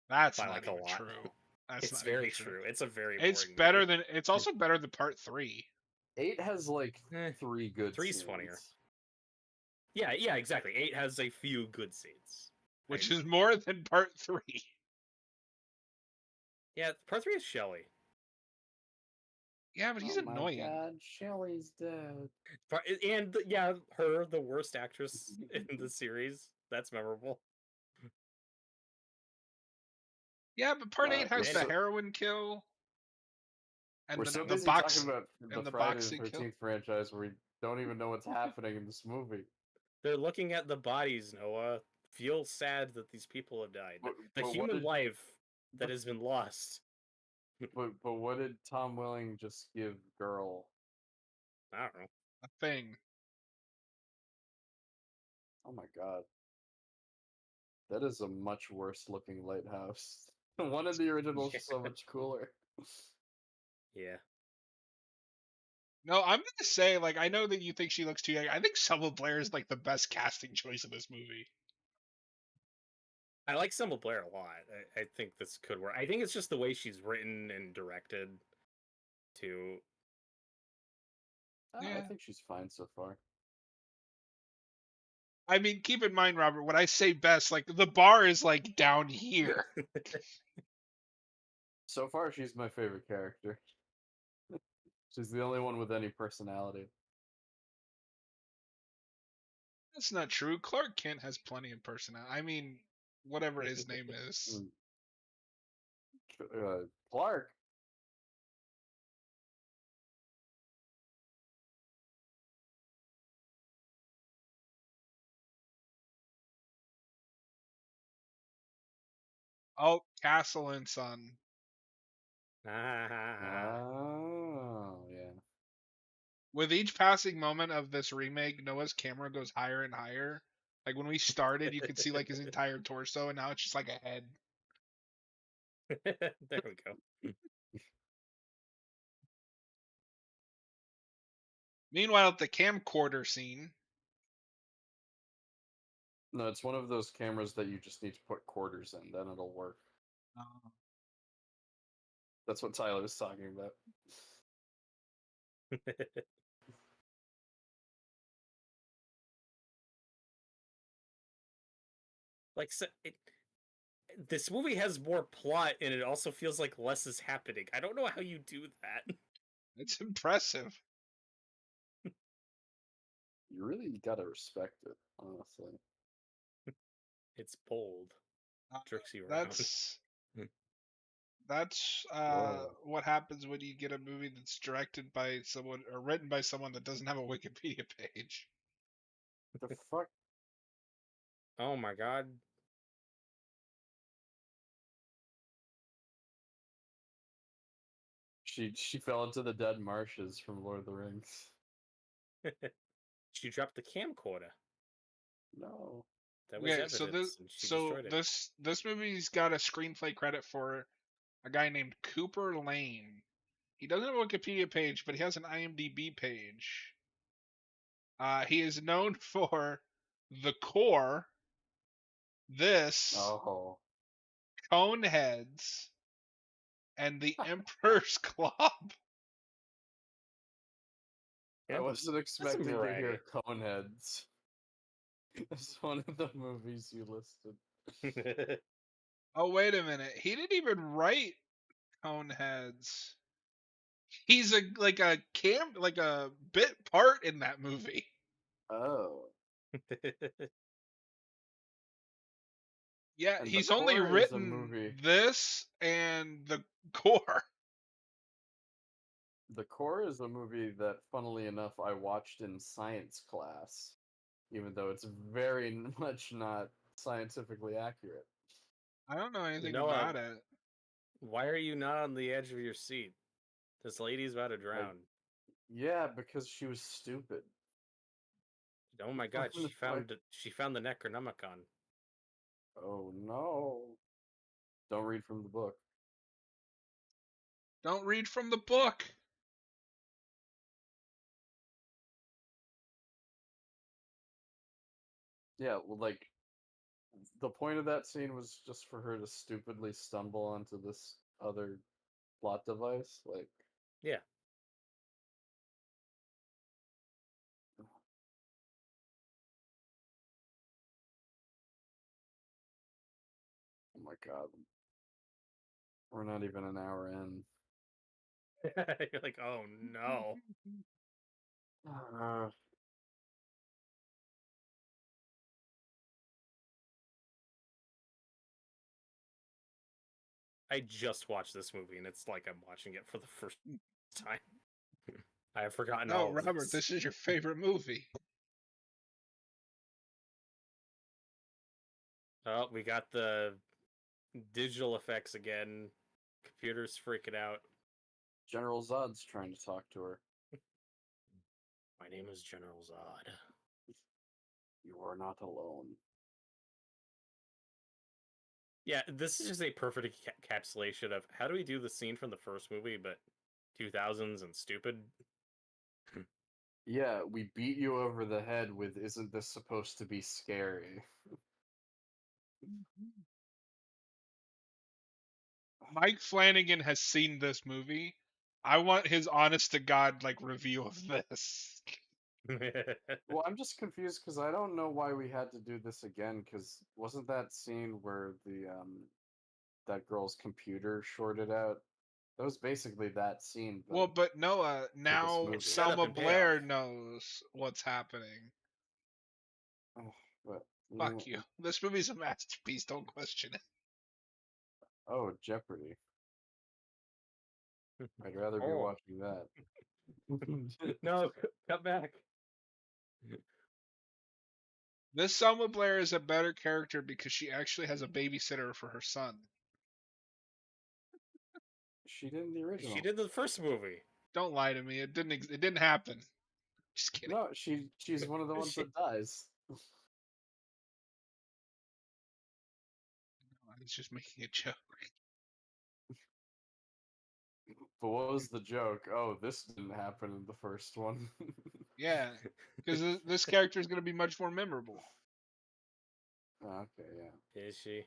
That's not even true. It's very true. It's a very It's boring better movie. than it's also better than Part 3. 8 has like 3 good 3's scenes. funnier. Yeah, exactly. 8 has a few good scenes. Which is more than Part 3. Yeah, Part 3 is Shelley. Yeah, but he's annoying. Oh my god, Shelley's dead. And yeah, her, the worst actress in the series. That's memorable. Yeah, but Part 8 has the heroin kill. And we're so busy talking about the Friday the 13th franchise where we don't even know what's happening in this movie. They're looking at the bodies, Noah. Feel sad that these people have died. The human life that has been lost. But what did Tom Welling just give Girl? I don't know. A thing. Oh my god. That is a much worse looking lighthouse. One of the originals was so much cooler. Yeah. No, I'm gonna say, like, I know that you think she looks too young. I think Selma Blair is like the best casting choice in this movie. I like Selma Blair a lot. I think this could work. I think it's just the way she's written and directed too. Yeah. I think she's fine so far. I mean, keep in mind, Robert, when I say best, like, the bar is like down here. So far, she's my favorite character. She's the only one with any personality. That's not true. Clark Kent has plenty of personality. I mean, whatever his name is. Clark? Oh, Castle and Son. Oh, yeah. With each passing moment of this remake, Noah's camera goes higher and higher. Like, when we started, you could see, like, his entire torso, and now it's just, like, a head. There we go. Meanwhile, at the camcorder scene... No, it's one of those cameras that you just need to put quarters in, then it'll work. That's what Tyler was talking about. Like, so this movie has more plot, and it also feels like less is happening. I don't know how you do that. It's impressive. You really gotta respect it, honestly. It's bold. Tricks you around. That's what happens when you get a movie that's directed by someone or written by someone that doesn't have a Wikipedia page. What the fuck? Oh my god. She fell into the dead marshes from Lord of the Rings. She dropped the camcorder. No. That was evidence. This movie's got a screenplay credit for a guy named Cooper Lane. He doesn't have a Wikipedia page, but he has an IMDb page. He is known for The Core, this, Coneheads, and The Emperor's Club. I wasn't expecting to hear Coneheads. That's one of the movies you listed. Oh, wait a minute. He didn't even write Coneheads. He's a bit part in that movie. Oh. Yeah, And he's only written this and the Core. The Core is a movie that, funnily enough, I watched in science class, even though it's very much not scientifically accurate. I don't know anything about it. Why are you not on the edge of your seat? This lady's about to drown. Yeah, because she was stupid. Oh my god, she found the Necronomicon. Oh no. Don't read from the book. Don't read from the book. Yeah, well, like, the point of that scene was just for her to stupidly stumble onto this other plot device. Like, yeah. Oh my god. We're not even an hour in. You're like, oh no. I just watched this movie, and it's like I'm watching it for the first time. I have forgotten all of Robert, this is your favorite movie. Oh, we got the digital effects again. Computer's freaking out. General Zod's trying to talk to her. My name is General Zod. You are not alone. Yeah, this is just a perfect encapsulation of how do we do the scene from the first movie, but 2000s and stupid. Yeah, we beat you over the head with "Isn't this supposed to be scary?" Mike Flanagan has seen this movie. I want his honest to God review of this. Well, I'm just confused because I don't know why we had to do this again. Because wasn't that scene where the that girl's computer shorted out? That was basically that scene. Well, but Noah, now Selma Blair knows what's happening. But, fuck you. This movie's a masterpiece. Don't question it. Oh, Jeopardy! I'd rather be watching that. No, come back. This Selma Blair is a better character because she actually has a babysitter for her son. She did in the original. She did the first movie. Don't lie to me. It didn't happen. Just kidding. No, she's one of the ones that dies. I was just making a joke. But what was the joke? Oh, this didn't happen in the first one. Yeah, because this character is going to be much more memorable. Okay, yeah. Is she?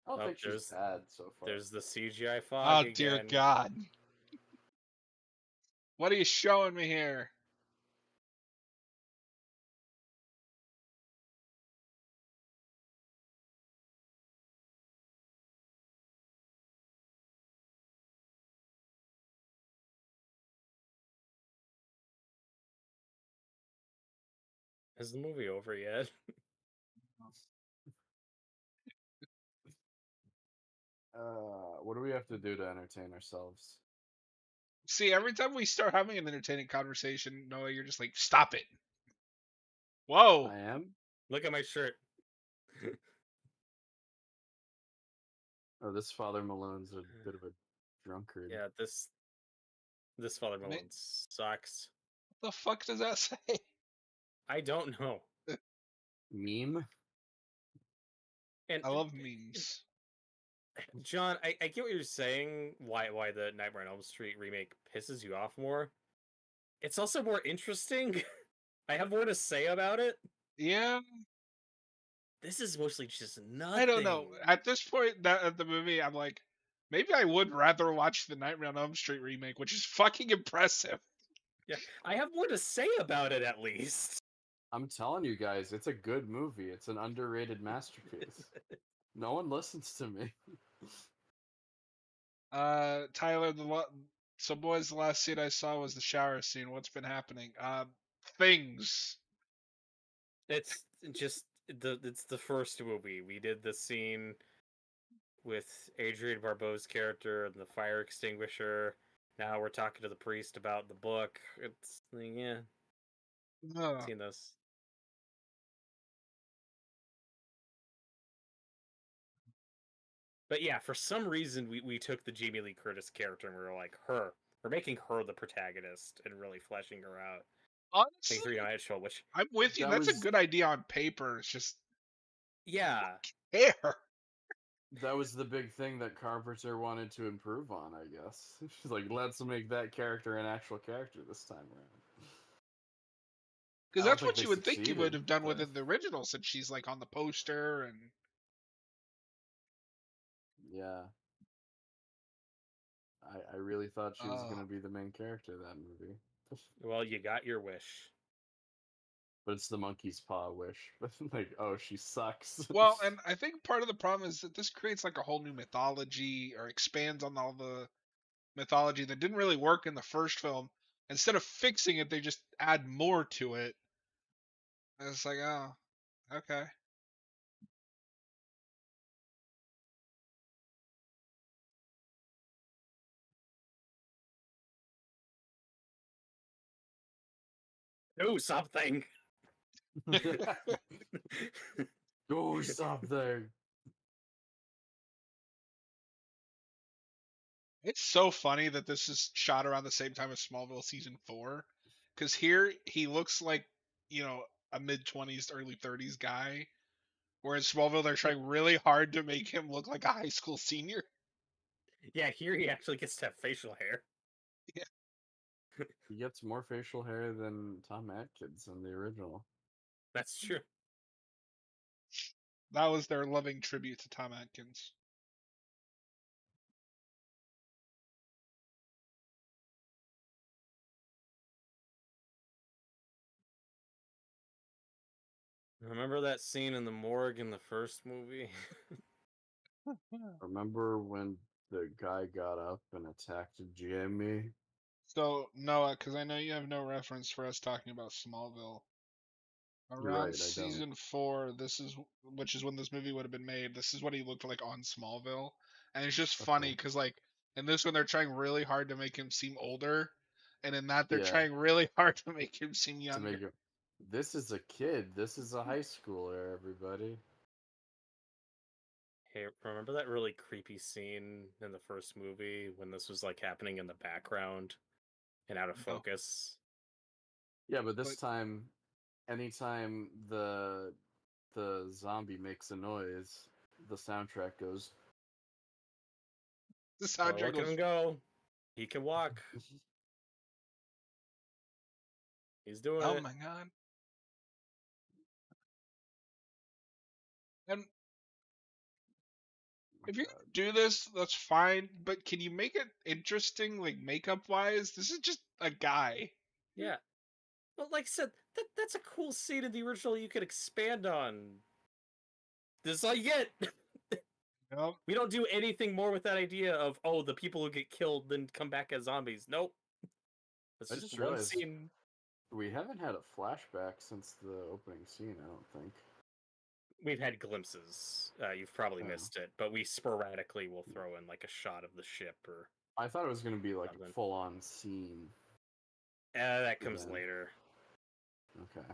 I don't think she's bad so far. There's the CGI fog. Oh, dear God. What are you showing me here? Is the movie over yet? What do we have to do to entertain ourselves? See, every time we start having an entertaining conversation, Noah, you're just like, stop it. Whoa. I am? Look at my shirt. Oh, this Father Malone's a bit of a drunkard. Yeah, this Father Malone sucks. What the fuck does that say? I don't know. Meme? And I love memes. John, I get what you're saying, why the Nightmare on Elm Street remake pisses you off more. It's also more interesting. I have more to say about it. Yeah. This is mostly just nothing. I don't know. At this point of the movie, I'm like, maybe I would rather watch the Nightmare on Elm Street remake, which is fucking impressive. Yeah, I have more to say about it at least. I'm telling you guys, it's a good movie. It's an underrated masterpiece. No one listens to me. Tyler, so boys, the last scene I saw was the shower scene. What's been happening? Things. It's just it's the first movie. We did the scene with Adrienne Barbeau's character and the fire extinguisher. Now we're talking to the priest about the book. It's yeah, seen this. But yeah, for some reason we took the Jamie Lee Curtis character and we were like, we're making her the protagonist and really fleshing her out. Honestly, Show, which I'm with you. That's a good idea on paper. It's just care. That was the big thing that Carpenter wanted to improve on, I guess. She's like, let's make that character an actual character this time around. Because that's what you would think you would have done within the original, since she's like on the poster and. Yeah. I really thought she was going to be the main character of that movie. Well, you got your wish. But it's the monkey's paw wish. Like, oh, she sucks. Well, and I think part of the problem is that this creates like a whole new mythology, or expands on all the mythology that didn't really work in the first film. Instead of fixing it, they just add more to it. And it's like, oh, okay. Do something. Do something. It's so funny that this is shot around the same time as Smallville season 4, because here he looks like, a mid-20s, early 30s guy, where in Smallville they're trying really hard to make him look like a high school senior. Yeah, here he actually gets to have facial hair. Yeah. He gets more facial hair than Tom Atkins in the original. That's true. That was their loving tribute to Tom Atkins. Remember that scene in the morgue in the first movie? Remember when the guy got up and attacked Jamie? So, Noah, because I know you have no reference for us talking about Smallville. Around Right, season 4, which is when this movie would have been made. This is what he looked like on Smallville, and it's just funny because like in this one they're trying really hard to make him seem older, and in that they're trying really hard to make him seem younger. This is a kid. This is a high schooler. Everybody. Hey, remember that really creepy scene in the first movie when this was like happening in the background and out of focus? Yeah, but this time, anytime the zombie makes a noise, the soundtrack goes. The soundtrack look at him go. He can walk. He's doing it. Oh my god. And if you're gonna do this, that's fine, but can you make it interesting, like makeup wise? This is just a guy. Yeah. Well, like I said, that's a cool scene in the original you could expand on. This is all you get. Nope. We don't do anything more with that idea of, the people who get killed then come back as zombies. Nope. It's just one scene. We haven't had a flashback since the opening scene, I don't think. We've had glimpses. You've probably missed it, but we sporadically will throw in like a shot of the ship or. I thought it was going to be like a full-on scene. That comes later. Okay.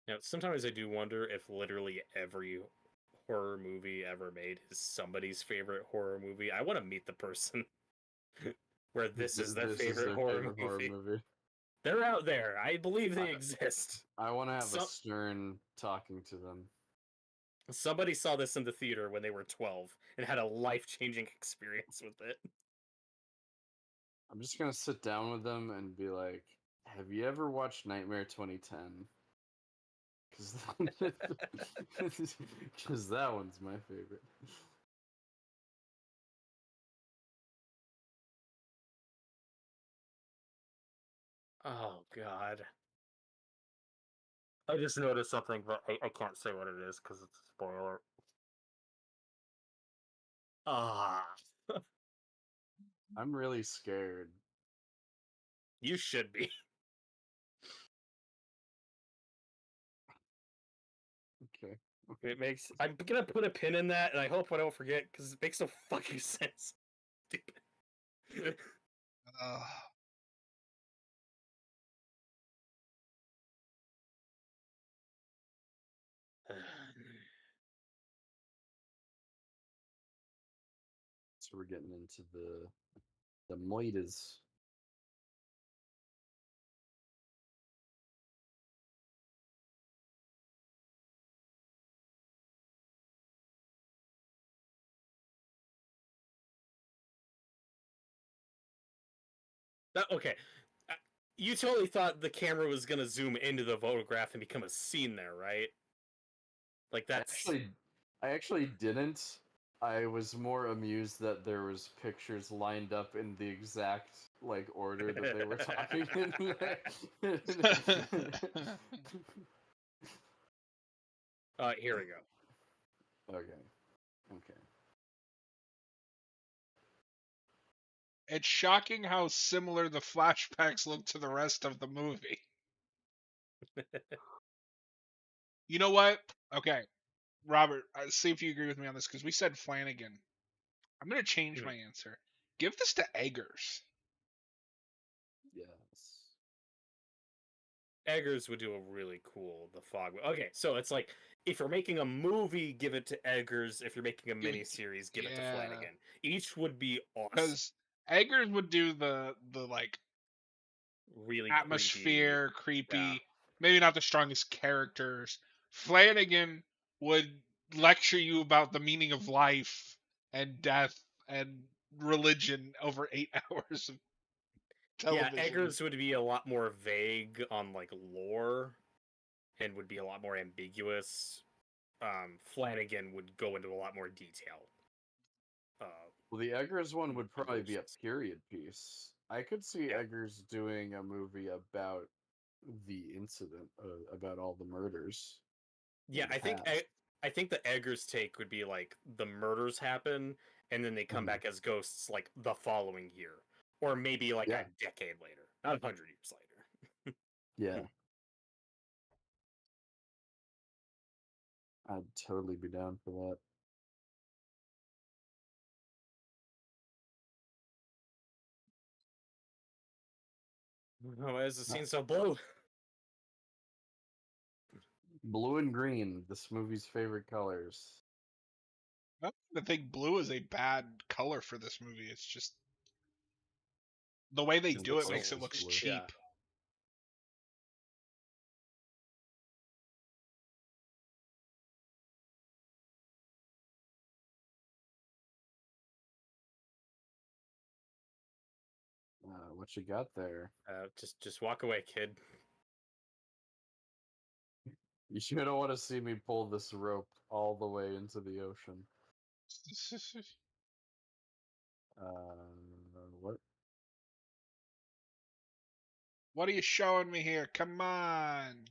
Now, sometimes I do wonder if literally every horror movie ever made is somebody's favorite horror movie. I want to meet the person where this is their favorite horror movie. They're out there. I believe they exist. I want to have a Stern talking to them. Somebody saw this in the theater when they were 12 and had a life-changing experience with it. I'm just going to sit down with them and be like, have you ever watched Nightmare 2010? Because that one's my favorite. Oh God. I just noticed something, but I can't say what it is because it's a spoiler. Ah. I'm really scared. You should be. Okay. It makes. I'm gonna put a pin in that, and I hope I don't forget because it makes no fucking sense. Stupid. So we're getting into the moitas. Okay. You totally thought the camera was gonna zoom into the photograph and become a scene there, right? Like that's I actually didn't. I was more amused that there was pictures lined up in the exact like order that they were talking in. Here we go. Okay. Okay. It's shocking how similar the flashbacks look to the rest of the movie. You know what? Okay, Robert, see if you agree with me on this because we said Flanagan. I'm gonna change my answer. Give this to Eggers. Yes. Eggers would do a really cool The Fog. Okay, so it's like if you're making a movie, give it to Eggers. If you're making a miniseries, give it to Flanagan. Each would be awesome. Because Eggers would do the like really atmosphere, creepy. Yeah. Maybe not the strongest characters. Flanagan would lecture you about the meaning of life and death and religion over 8 hours of television. Yeah, Eggers would be a lot more vague on like lore and would be a lot more ambiguous. Flanagan would go into a lot more detail. Well, the Eggers one would probably be a period piece. I could see Yeah. Eggers doing a movie about the incident, about all the murders. Yeah, I think the Eggers take would be like the murders happen and then they come back as ghosts like the following year, or maybe like a decade later, not 100 years later. Yeah, I'd totally be down for that. Why is the scene so blue? Blue and green, this movie's favorite colors. I don't think blue is a bad color for this movie. It's just the way they do it makes it look cheap. Yeah. What you got there? Just walk away, kid. You sure don't want to see me pull this rope all the way into the ocean. What? What are you showing me here? Come on.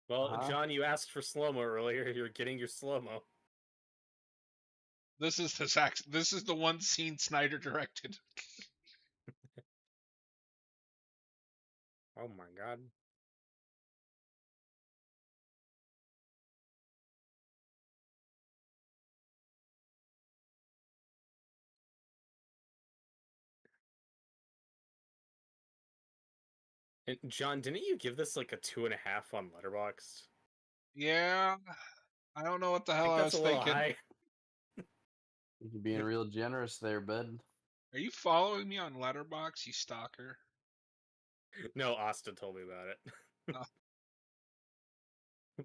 Well, John, you asked for slow-mo earlier. You're getting your slow-mo. This is the one scene Snyder directed. Oh my god. And John, didn't you give this like a 2.5 on Letterboxd? Yeah, I don't know what the hell I think I that's was a little thinking. high. You're being real generous there, bud. Are you following me on Letterboxd, you stalker? No, Austin told me about it.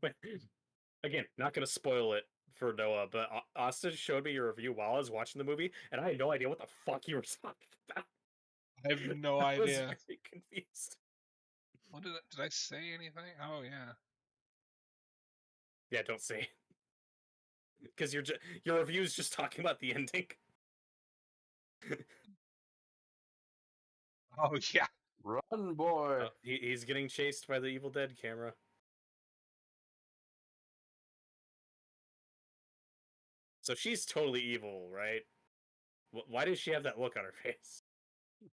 Oh. Again, not going to spoil it for Noah, but Austin showed me your review while I was watching the movie, and I had no idea what the fuck you were talking about. I have no I was idea. very confused. What did I say anything? Oh yeah. Yeah, don't say. Because your review is just talking about the ending. Oh yeah. Run, boy! He's getting chased by the Evil Dead camera. So she's totally evil, right? Why does she have that look on her face?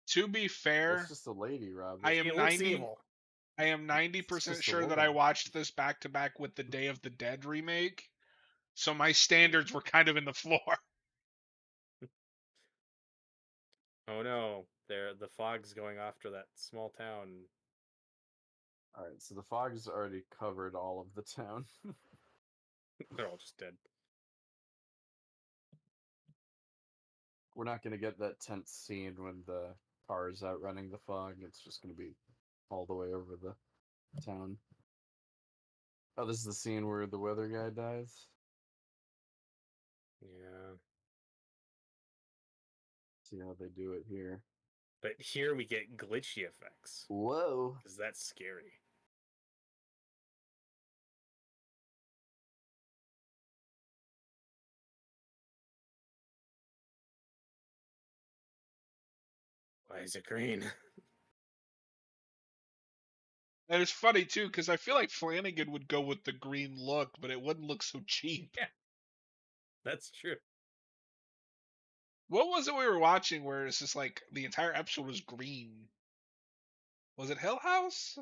To be fair, it's just a lady, Rob. I am 90. I am 90% sure that I watched this back to back with the Day of the Dead remake, so my standards were kind of in the floor. Oh no, the fog's going after that small town. All right, so the fog's already covered all of the town. They're all just dead. We're not going to get that tense scene when the car is outrunning the fog. It's just going to be all the way over the town. Oh, this is the scene where the weather guy dies? Yeah. See how they do it here. But here we get glitchy effects. Whoa. Because that's scary. Why is it green? And it's funny too, because I feel like Flanagan would go with the green look, but it wouldn't look so cheap. Yeah, that's true. What was it we were watching where it's just like the entire episode was green? Was it Hill House?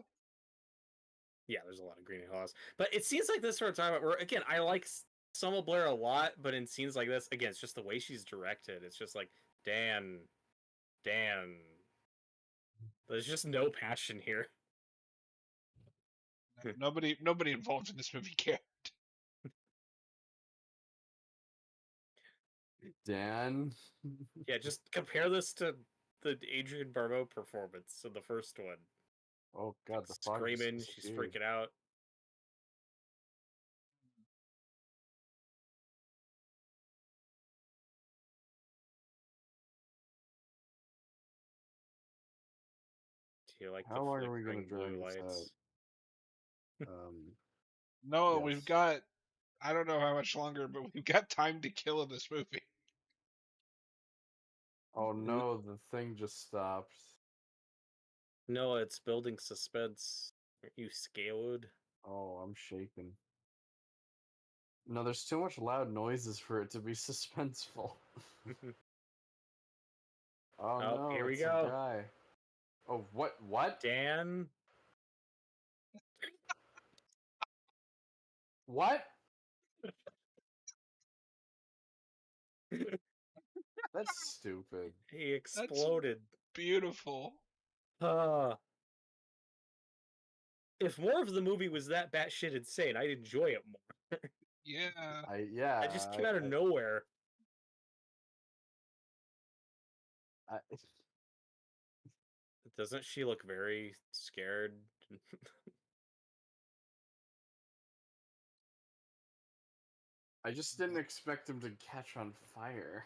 Yeah, there's a lot of green in Hill House. But it seems like this sort of time where, again, I like Selma Blair a lot, but in scenes like this, again, it's just the way she's directed. It's just like, Dan. There's just no passion here. Nobody involved in this movie cared. Dan? Yeah, just compare this to the Adrienne Barbeau performance in the first one. Oh god, the fog screaming, she's freaking out. Do you like how long are we going to drag this out? No, yes. We've got, I don't know how much longer, but we've got time to kill in this movie. Oh no, the thing just stopped. No, it's building suspense. Aren't you scared? Oh, I'm shaking. No, there's too much loud noises for it to be suspenseful. Oh no, here we it's go. a guy. Oh, what? Dan? What? That's stupid. He exploded. That's beautiful. If more of the movie was that batshit insane, I'd enjoy it more. Yeah. It just came out of nowhere. Doesn't she look very scared? I just didn't expect him to catch on fire.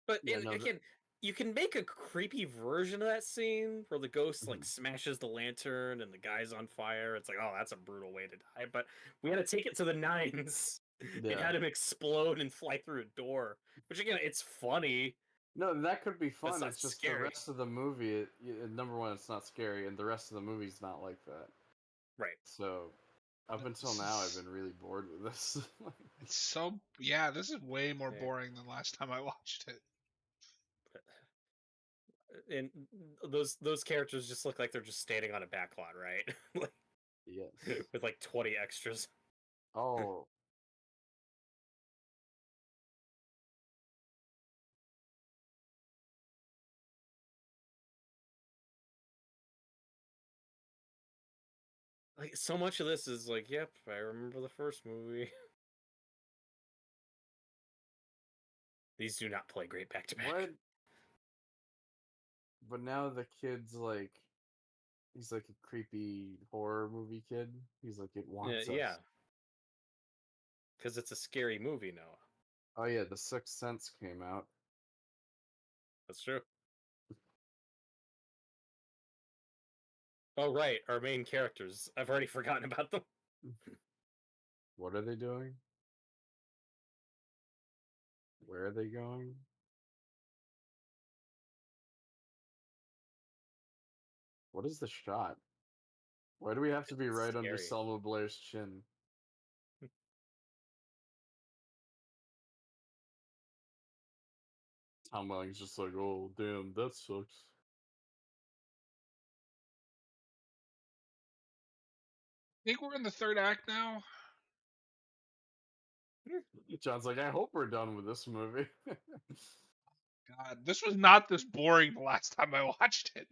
But again, you can make a creepy version of that scene where the ghost like smashes the lantern and the guy's on fire. It's like, oh, that's a brutal way to die. But we had to take it to the nines. Yeah. It had him explode and fly through a door. Which again, it's funny. No, that could be fun. It's just scary. The rest of the movie. Number one, it's not scary, and the rest of the movie's not like that. Right. So, up until now, I've been really bored with this. It's so this is way more boring than last time I watched it. And those characters just look like they're just standing on a backlot, right? Like, yes. With like 20 extras. Oh. Like, so much of this is like, yep, I remember the first movie. These do not play great back to back. What? But now the kid's like, he's like a creepy horror movie kid. He's like, it wants us. Yeah. Because it's a scary movie now. Oh yeah, The Sixth Sense came out. That's true. Oh right, our main characters. I've already forgotten about them. What are they doing? Where are they going? What is the shot? Why do we have to be right under Selma Blair's chin? Tom Welling's just like, oh, damn, that sucks. I think we're in the third act now. John's like, I hope we're done with this movie. God, this was not this boring the last time I watched it.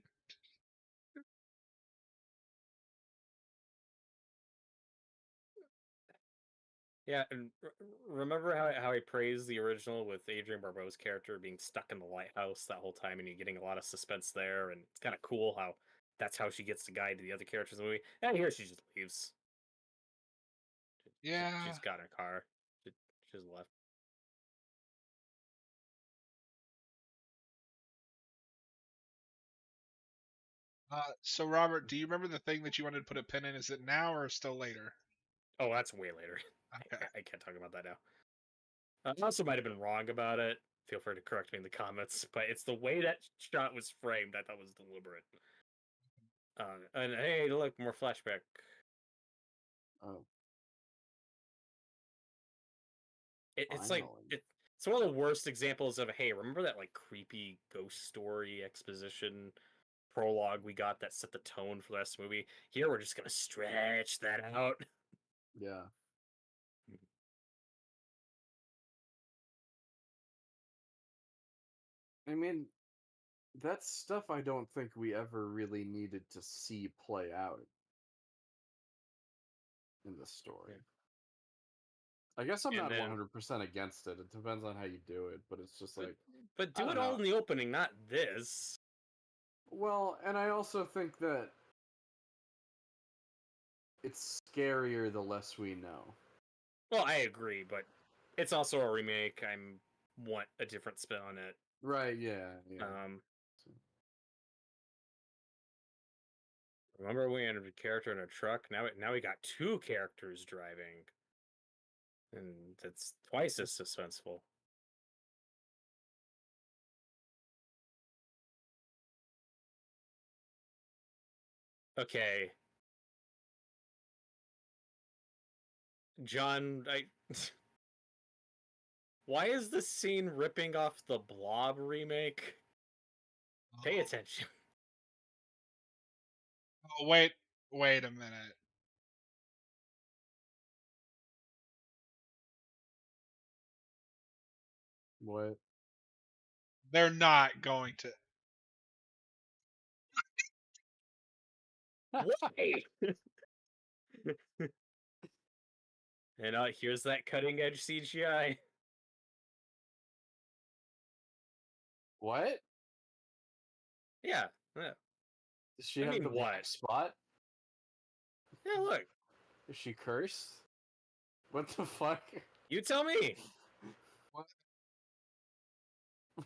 Yeah, and remember how I praised the original with Adrienne Barbeau's character being stuck in the lighthouse that whole time, and you're getting a lot of suspense there, and it's kind of cool how that's how she gets to guide the other characters in the movie. And here she just leaves. Yeah. She's got her car. She's left. So Robert, do you remember the thing that you wanted to put a pin in? Is it now or still later? Oh, that's way later. Okay. I can't talk about that now. I also might have been wrong about it. Feel free to correct me in the comments, but it's the way that shot was framed I thought was deliberate. And hey, look, more flashback. Oh. It's like it's one of the worst examples of, hey, remember that like creepy ghost story exposition prologue we got that set the tone for this movie? Here we're just gonna stretch that out. Yeah. I mean, that's stuff I don't think we ever really needed to see play out in the story. Yeah. I guess I'm not 100% against it. It depends on how you do it, but it's just like... But do it all in the opening, not this. Well, and I also think that it's scarier the less we know. Well, I agree, but it's also a remake. I want a different spin on it. Right, yeah. Remember we entered a character in a truck? Now we got two characters driving. And it's twice as suspenseful. Okay. John, why is this scene ripping off the Blob remake? Pay attention. Oh, wait a minute. What? They're not going to. Why? And here's that cutting edge CGI. What? Yeah. Does she have the black spot? Yeah, look. Is she cursed? What the fuck? You tell me. What?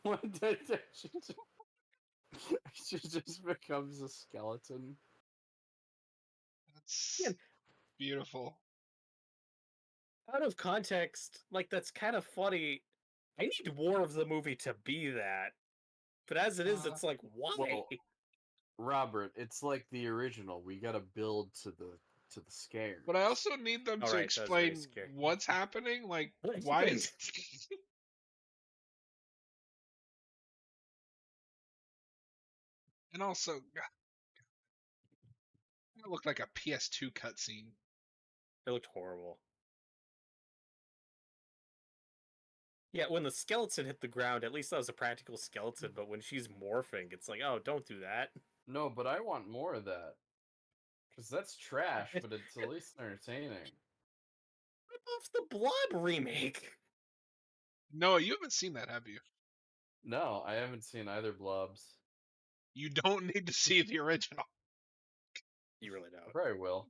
What did she just becomes a skeleton? That's beautiful. Out of context, like, that's kind of funny. I need more of the movie to be that. But as it is, it's like, why? Well, Robert, it's like the original. We gotta build to the scare. But I also need them to explain what's happening. Like, why is it... And also, it looked like a PS2 cutscene. It looked horrible. Yeah, when the skeleton hit the ground, at least that was a practical skeleton, but when she's morphing, it's like, oh, don't do that. No, but I want more of that. Because that's trash, but it's at least entertaining. Rip off the Blob remake! No, you haven't seen that, have you? No, I haven't seen either Blobs. You don't need to see the original. You really don't. I probably will.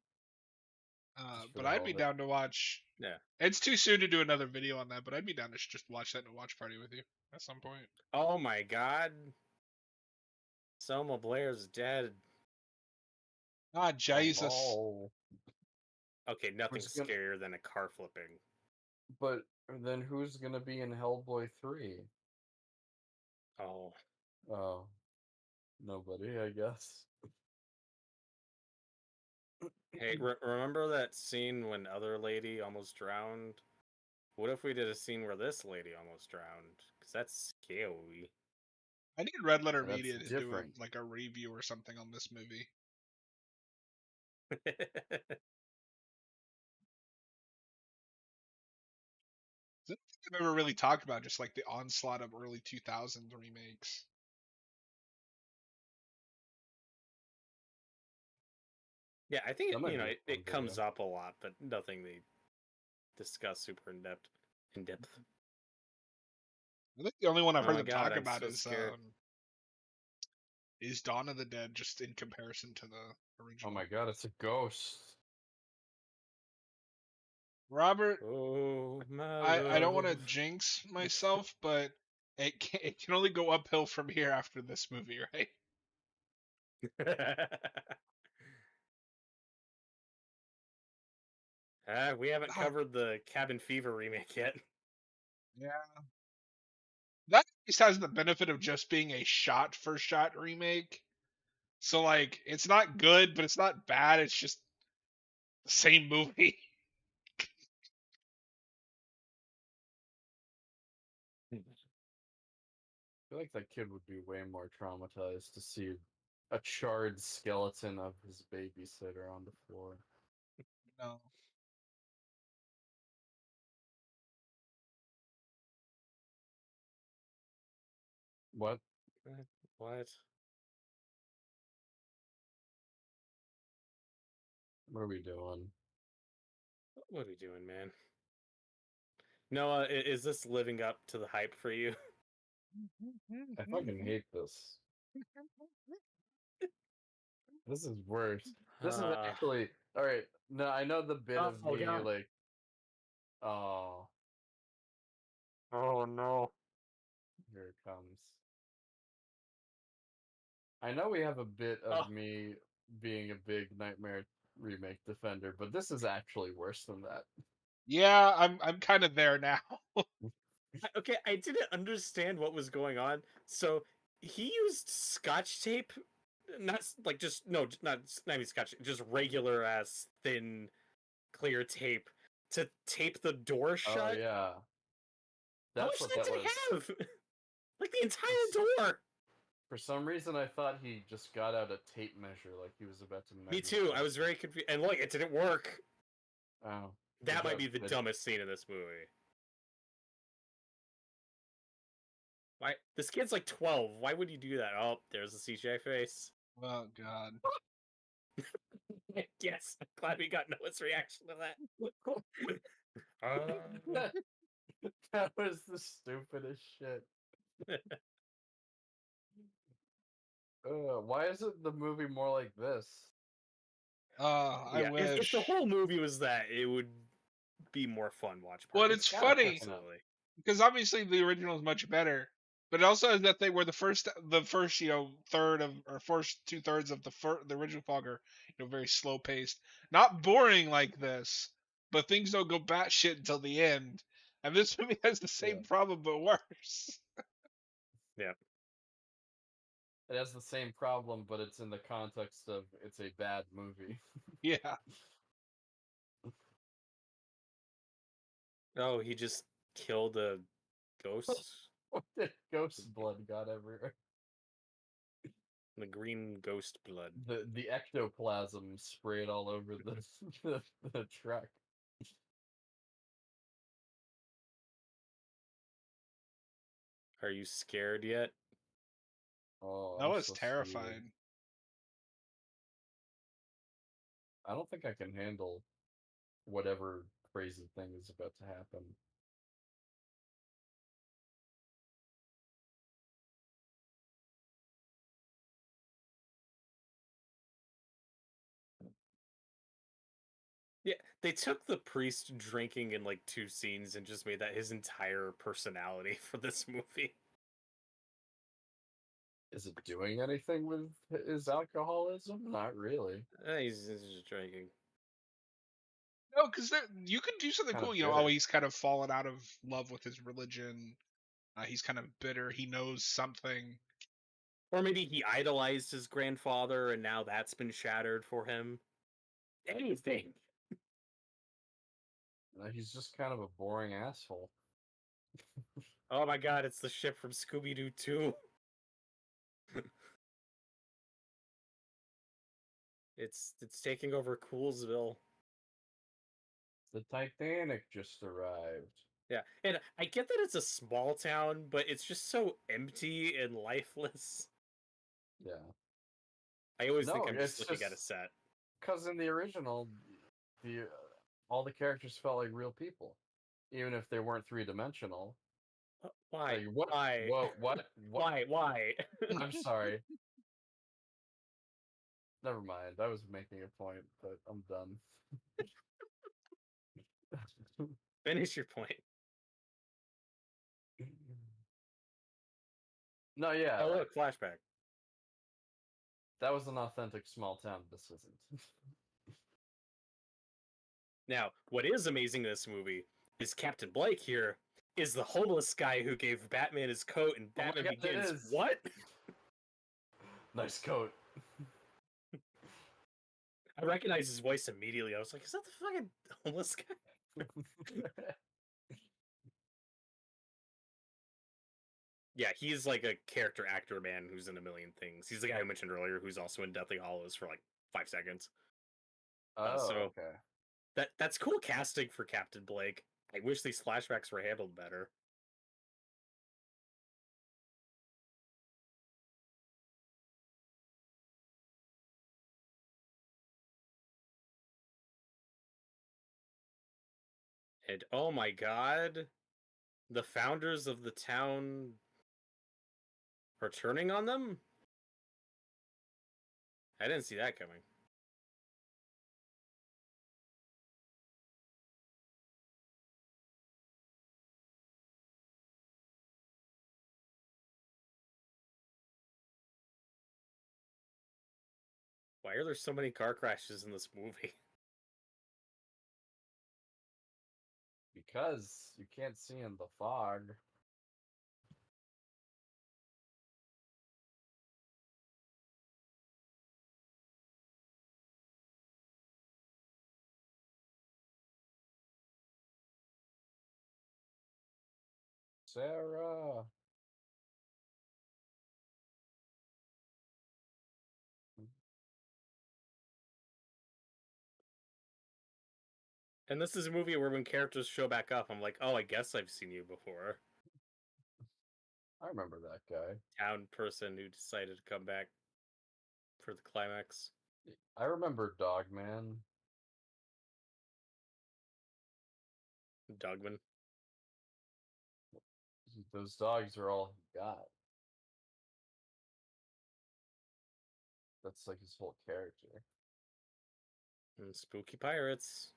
But I'd be down to watch. Yeah. It's too soon to do another video on that, but I'd be down to just watch that in a watch party with you at some point. Oh my god. Selma Blair's dead. Ah, Jesus. Oh. Okay, nothing's scarier than a car flipping. But then who's gonna be in Hellboy 3? Oh. Oh, nobody, I guess. Hey, remember that scene when other lady almost drowned? What if we did a scene where this lady almost drowned? Because that's scary. I need Red Letter That's Media to do different. like a review or something on this movie. I don't think I've ever really talked about just like the onslaught of early 2000s remakes. Yeah, I think That might be a fun it comes video. up a lot, but nothing they discuss super in depth. I think the only one I've Oh heard my them god, talk I'm about so scared. is Dawn of the Dead, just in comparison to the Oh original. my god, it's a ghost. Robert, Oh my I don't want to love. jinx myself, but it can only go uphill from here after this movie, right? We haven't God, covered the Cabin Fever remake yet. yeah. That at least has the benefit of just being a shot for shot remake. So like it's not good, but it's not bad. It's just the same movie. I feel like that kid would be way more traumatized to see a charred skeleton of his babysitter on the floor. No. What? What? What are we doing? What are we doing, man? Noah, is this living up to the hype for you? I fucking hate this. This is worse. This is Uh, actually alright. No, I know the bit of oh me god. like, oh, Oh no. here it comes. I know we have a bit Oh, of me being a big Nightmare remake defender, but this is actually worse than that. Yeah, I'm kind of there now. okay, I didn't understand what was going on. So he used scotch tape, not like just no, not even scotch, just regular ass thin clear tape to tape the door Oh shut. yeah, How that's much of what that that did he was. have? Like the For, s- entire door. for some reason, I thought he just got out a tape measure, like he was about to Me measure too. I was something. very confused. And look, it didn't work. Oh, they That might got be the they, dumbest scene in this movie. Why? This kid's like 12. Why would you do that? Oh, there's a CGI face. Oh god. Yes, I'm glad we got Noah's reaction to that. that, that was the stupidest shit. Why isn't the movie more like this? I Yeah, if the wish. whole movie was that, it would be more fun watch Well, party. It's it's kind of funny fucking up. Absolutely. because obviously the original is much better, but it also is that they were the first third of or first 2/3 of the original fog are very slow paced, not boring like this, but things don't go batshit until the end, and this movie has the Yeah, same problem but worse. Yeah. it has the same problem, but it's in the context of it's a bad movie. Yeah. Oh, he just killed a ghost. What the ghost blood got everywhere? The green ghost blood. The ectoplasm sprayed all over the the truck. Are you scared yet? Oh, I'm Noah's so scared. terrified. I don't think I can handle whatever crazy thing is about to happen. Yeah, they took the priest drinking in like two scenes and just made that his entire personality for this movie. Is it doing anything with his alcoholism? Not really. He's just drinking. No, because you could do something Kind cool. of You know, bitter. he's kind of fallen out of love with his religion. He's kind of bitter. He knows something. Or maybe he idolized his grandfather and now that's been shattered for him. Anything. He's just kind of a boring asshole. Oh my god, it's the ship from Scooby-Doo 2. It's taking over Coolsville. The Titanic just arrived. Yeah, and I get that it's a small town, but it's just so empty and lifeless. Yeah. I always think I'm just looking at a set. Because in the original, all the characters felt like real people, even if they weren't three-dimensional. Why? Like, what? Why? What? Why? I'm sorry. Never mind. I was making a point, but I'm done. Finish your point. No, yeah. Oh, look, flashback. That was an authentic small town. This isn't. Now, what is amazing in this movie is Captain Blake here is the homeless guy who gave Batman his coat and Batman Begins. What? Nice coat. I recognized his voice immediately. I was like, is that the fucking homeless guy? Yeah, he's like a character actor man who's in a million things. He's the guy I mentioned earlier who's also in Deathly Hallows for like 5 seconds. Okay. That's cool casting for Captain Blake. I wish these flashbacks were handled better. And oh my god, the founders of the town are turning on them? I didn't see that coming. Why are there so many car crashes in this movie? Because you can't see in the fog. Sarah. And this is a movie where when characters show back up, I'm like, oh, I guess I've seen you before. I remember that guy. Town person who decided to come back for the climax. I remember Dogman. Dogman. Those dogs are all he got. That's like his whole character. And spooky pirates.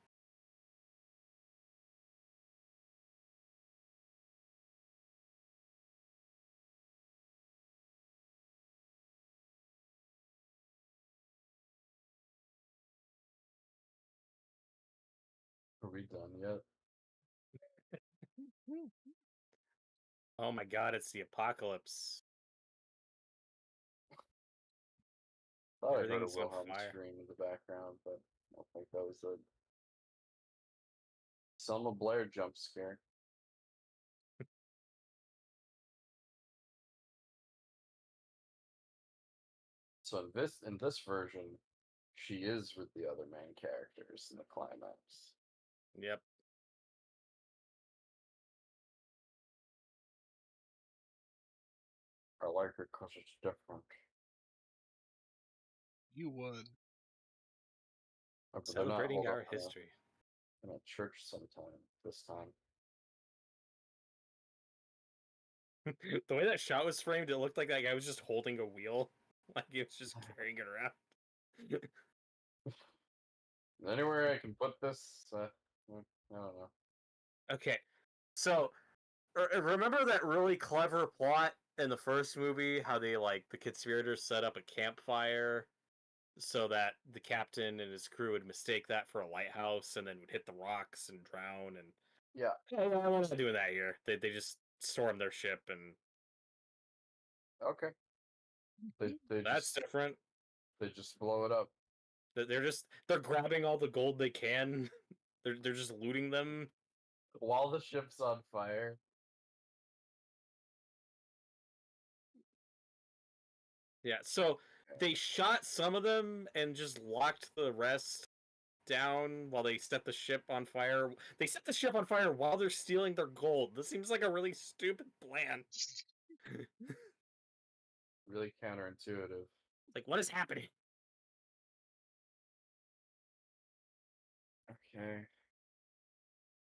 Are we done yet? Oh my god, it's the apocalypse. Thought I heard a Everything's on Wilhelm fire. scream in the background, but I don't think that was it. Selma Blair jump scare. So in this version, she is with the other main characters in the climax. Yep. I like her because it's different. You would. But Celebrating our history. In a church sometime this time. The way that shot was framed, it looked like that guy was just holding a wheel. Like he was just carrying it around. Anywhere I can put this, I don't know. Okay, so remember that really clever plot in the first movie? How they the conspirators set up a campfire so that the captain and his crew would mistake that for a lighthouse and then would hit the rocks and drown. And yeah, I'm not doing that here. They just storm their ship and okay. That's different. They just blow it up. They're grabbing all the gold they can. They're just looting them while the ship's on fire. Yeah, so they shot some of them and just locked the rest down while they set the ship on fire. They set the ship on fire while they're stealing their gold. This seems like a really stupid plan. Really counterintuitive. Like, what is happening? Okay.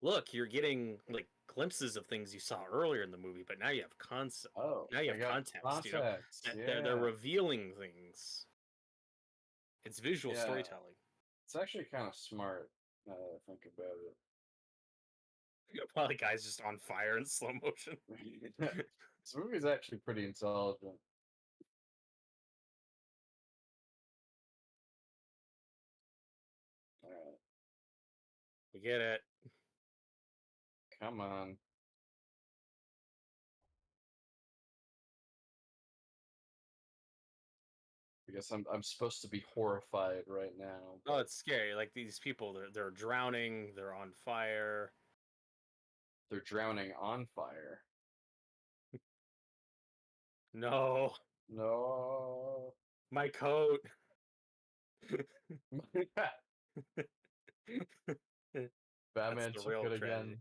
Look, you're getting like glimpses of things you saw earlier in the movie, but now you have concept. Oh, now you have context. You know? Yeah. They're revealing things. It's visual storytelling. It's actually kind of smart now that I think about it. While the guy's just on fire in slow motion. This movie's actually pretty intelligent. Alright. We get it. Come on. I guess I'm supposed to be horrified right now. Oh, it's scary. Like these people, they're drowning. They're on fire. They're drowning on fire. No. No. My coat. Batman took it again.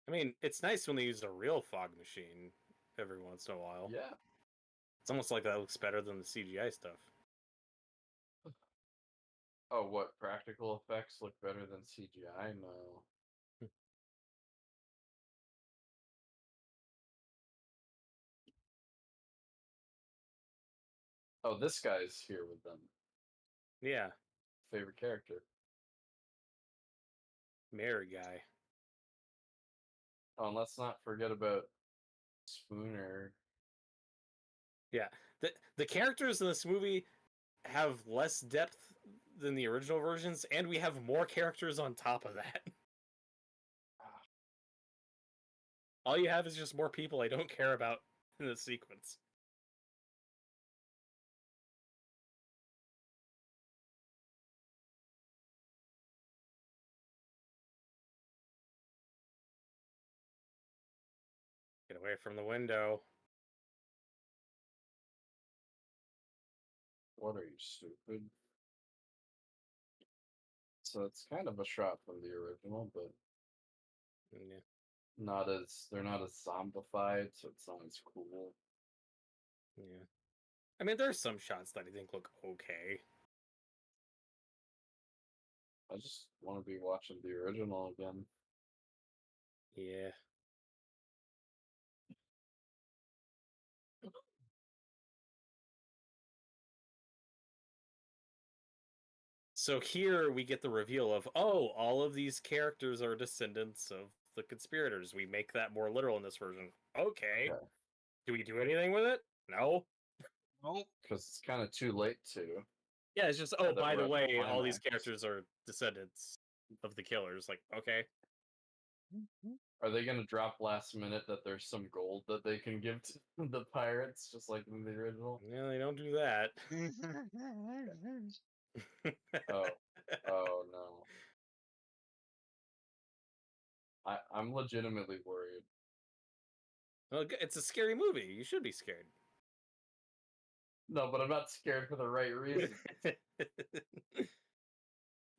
I mean, it's nice when they use a real fog machine every once in a while. Yeah. It's almost like that looks better than the CGI stuff. Oh, what? Practical effects look better than CGI? No. Oh, this guy's here with them. Yeah. Favorite character. Mary guy. Oh, and let's not forget about Spooner. Yeah. The characters in this movie have less depth than the original versions, and we have more characters on top of that. All you have is just more people I don't care about in the sequence. Get away from the window. What are you, stupid? So it's kind of a shot from the original, but Yeah. they're not as zombified, so it's not as cool. Yeah. I mean, there's some shots that I think look okay. I just want to be watching the original again. Yeah. So here we get the reveal of, oh, all of these characters are descendants of the conspirators. We make that more literal in this version. Okay. Do we do anything with it? No. Nope. Because it's kind of too late to. Yeah, it's just, oh, by the way, all these characters are descendants of the killers. Like, okay. Are they going to drop last minute that there's some gold that they can give to the pirates, just like in the original? Yeah, they don't do that. Oh no. I'm legitimately worried. Well, it's a scary movie. You should be scared. No, but I'm not scared for the right reason.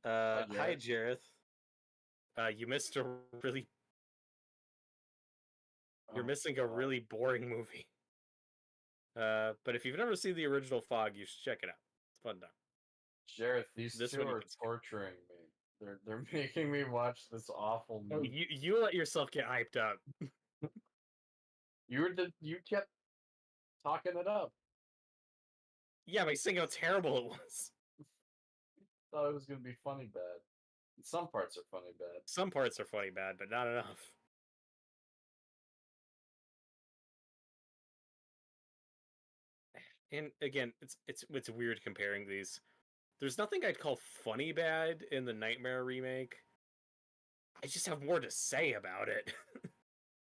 Hi, Jareth. You missed a really... You're missing a really boring movie. But if you've never seen the original Fog, you should check it out. It's fun time. Jareth, these two are torturing me. They're making me watch this awful movie. You let yourself get hyped up. You kept talking it up. Yeah, by saying how terrible it was. Thought it was gonna be funny bad. Some parts are funny bad. Some parts are funny bad, but not enough. And again, it's weird comparing these. There's nothing I'd call funny bad in the Nightmare remake. I just have more to say about it.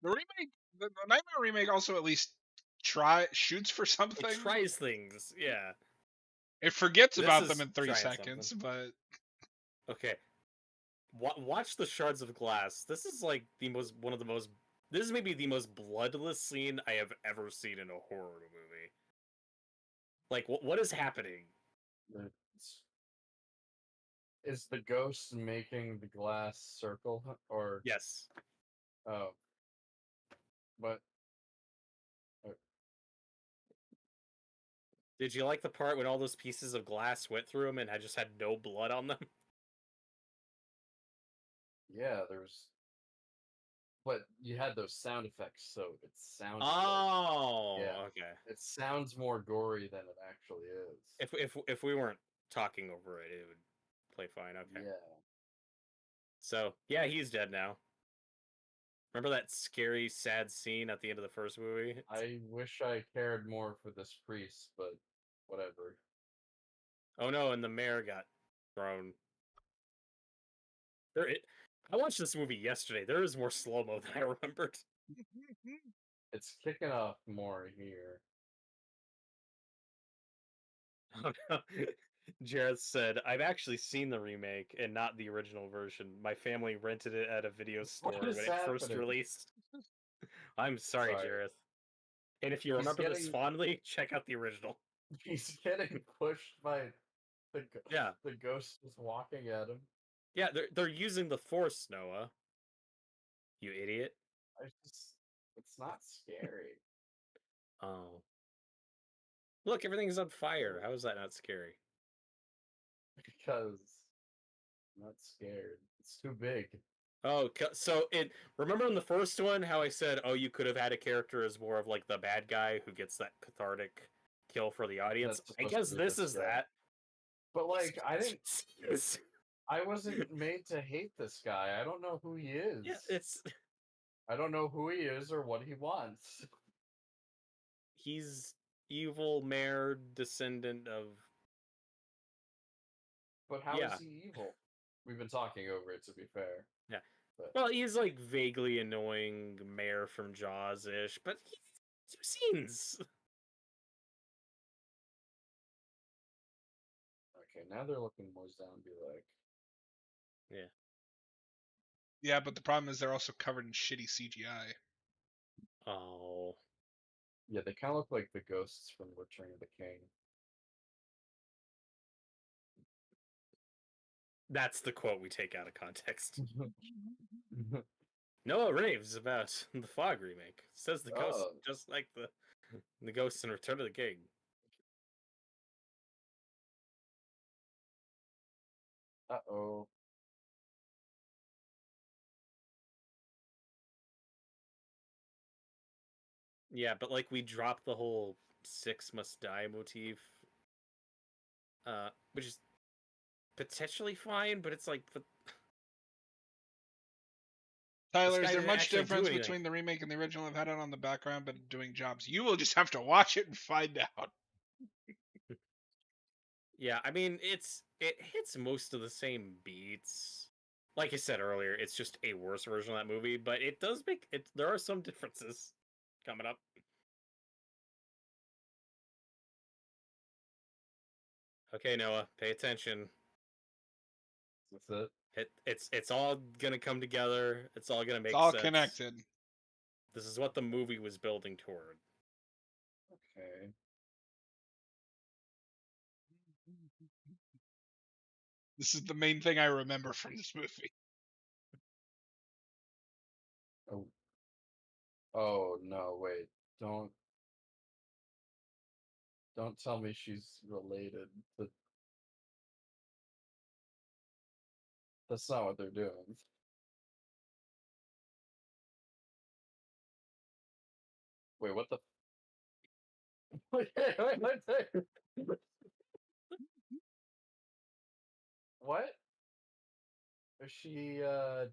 The remake, the Nightmare remake, also at least shoots for something. It tries things, yeah. It forgets about them in 3 seconds, but okay. Watch the shards of glass. This is like one of the most. This is maybe the most bloodless scene I have ever seen in a horror movie. Like, what is happening? Is the ghost making the glass circle, or yes? Oh, but did you like the part when all those pieces of glass went through them and I just had no blood on them? Yeah, there's. But you had those sound effects, so it sounds. Oh, yeah. Okay. It sounds more gory than it actually is. If we weren't talking over it, it would play fine. Okay. Yeah. So yeah, he's dead now. Remember that scary, sad scene at the end of the first movie? I wish I cared more for this priest, but whatever. Oh no, and the mayor got thrown. I watched this movie yesterday. There is more slow-mo than I remembered. It's kicking off more here. Oh no. Jareth said, I've actually seen the remake and not the original version. My family rented it at a video store when it first released. I'm sorry, Jareth. And if you remember this fondly, check out the original. He's getting pushed by the ghost is walking at him. Yeah, they're using the Force, Noah. You idiot. It's not scary. Oh. Look, everything's on fire. How is that not scary? Because I'm not scared. It's too big. Oh, so remember in the first one how I said, oh, you could have had a character as more of like the bad guy who gets that cathartic kill for the audience? I guess this is that. But like, I wasn't made to hate this guy. I don't know who he is. Yeah, I don't know who he is or what he wants. He's evil mayor descendant of. But how is he evil? We've been talking over it, to be fair. Yeah. Well, he's like vaguely annoying mayor from Jaws-ish, but he's 2 scenes. Okay, now they're looking more zombie-like. Yeah. Yeah, but the problem is they're also covered in shitty CGI. Oh. Yeah, they kind of look like the ghosts from Return of the King. That's the quote we take out of context. Noah raves about the Fog remake. Says the ghost just like the ghosts in Return of the King. Uh-oh. Yeah, but like we dropped the whole 6 must die motif. Which is potentially fine, but it's like Tyler, is there much difference between the remake and the original? I've had it on the background, but doing jobs. You will just have to watch it and find out. Yeah, I mean it hits most of the same beats. Like I said earlier, it's just a worse version of that movie, but it does make it. There are some differences coming up. Okay, Noah, pay attention. That's it. It's all gonna come together. It's all gonna make sense. It's all sense. connected. This is what the movie was building toward. Okay. This is the main thing I remember from this movie. Oh. Oh no! Wait. Don't tell me she's related to. That's not what they're doing. Wait, what the? Wait, what? Is she a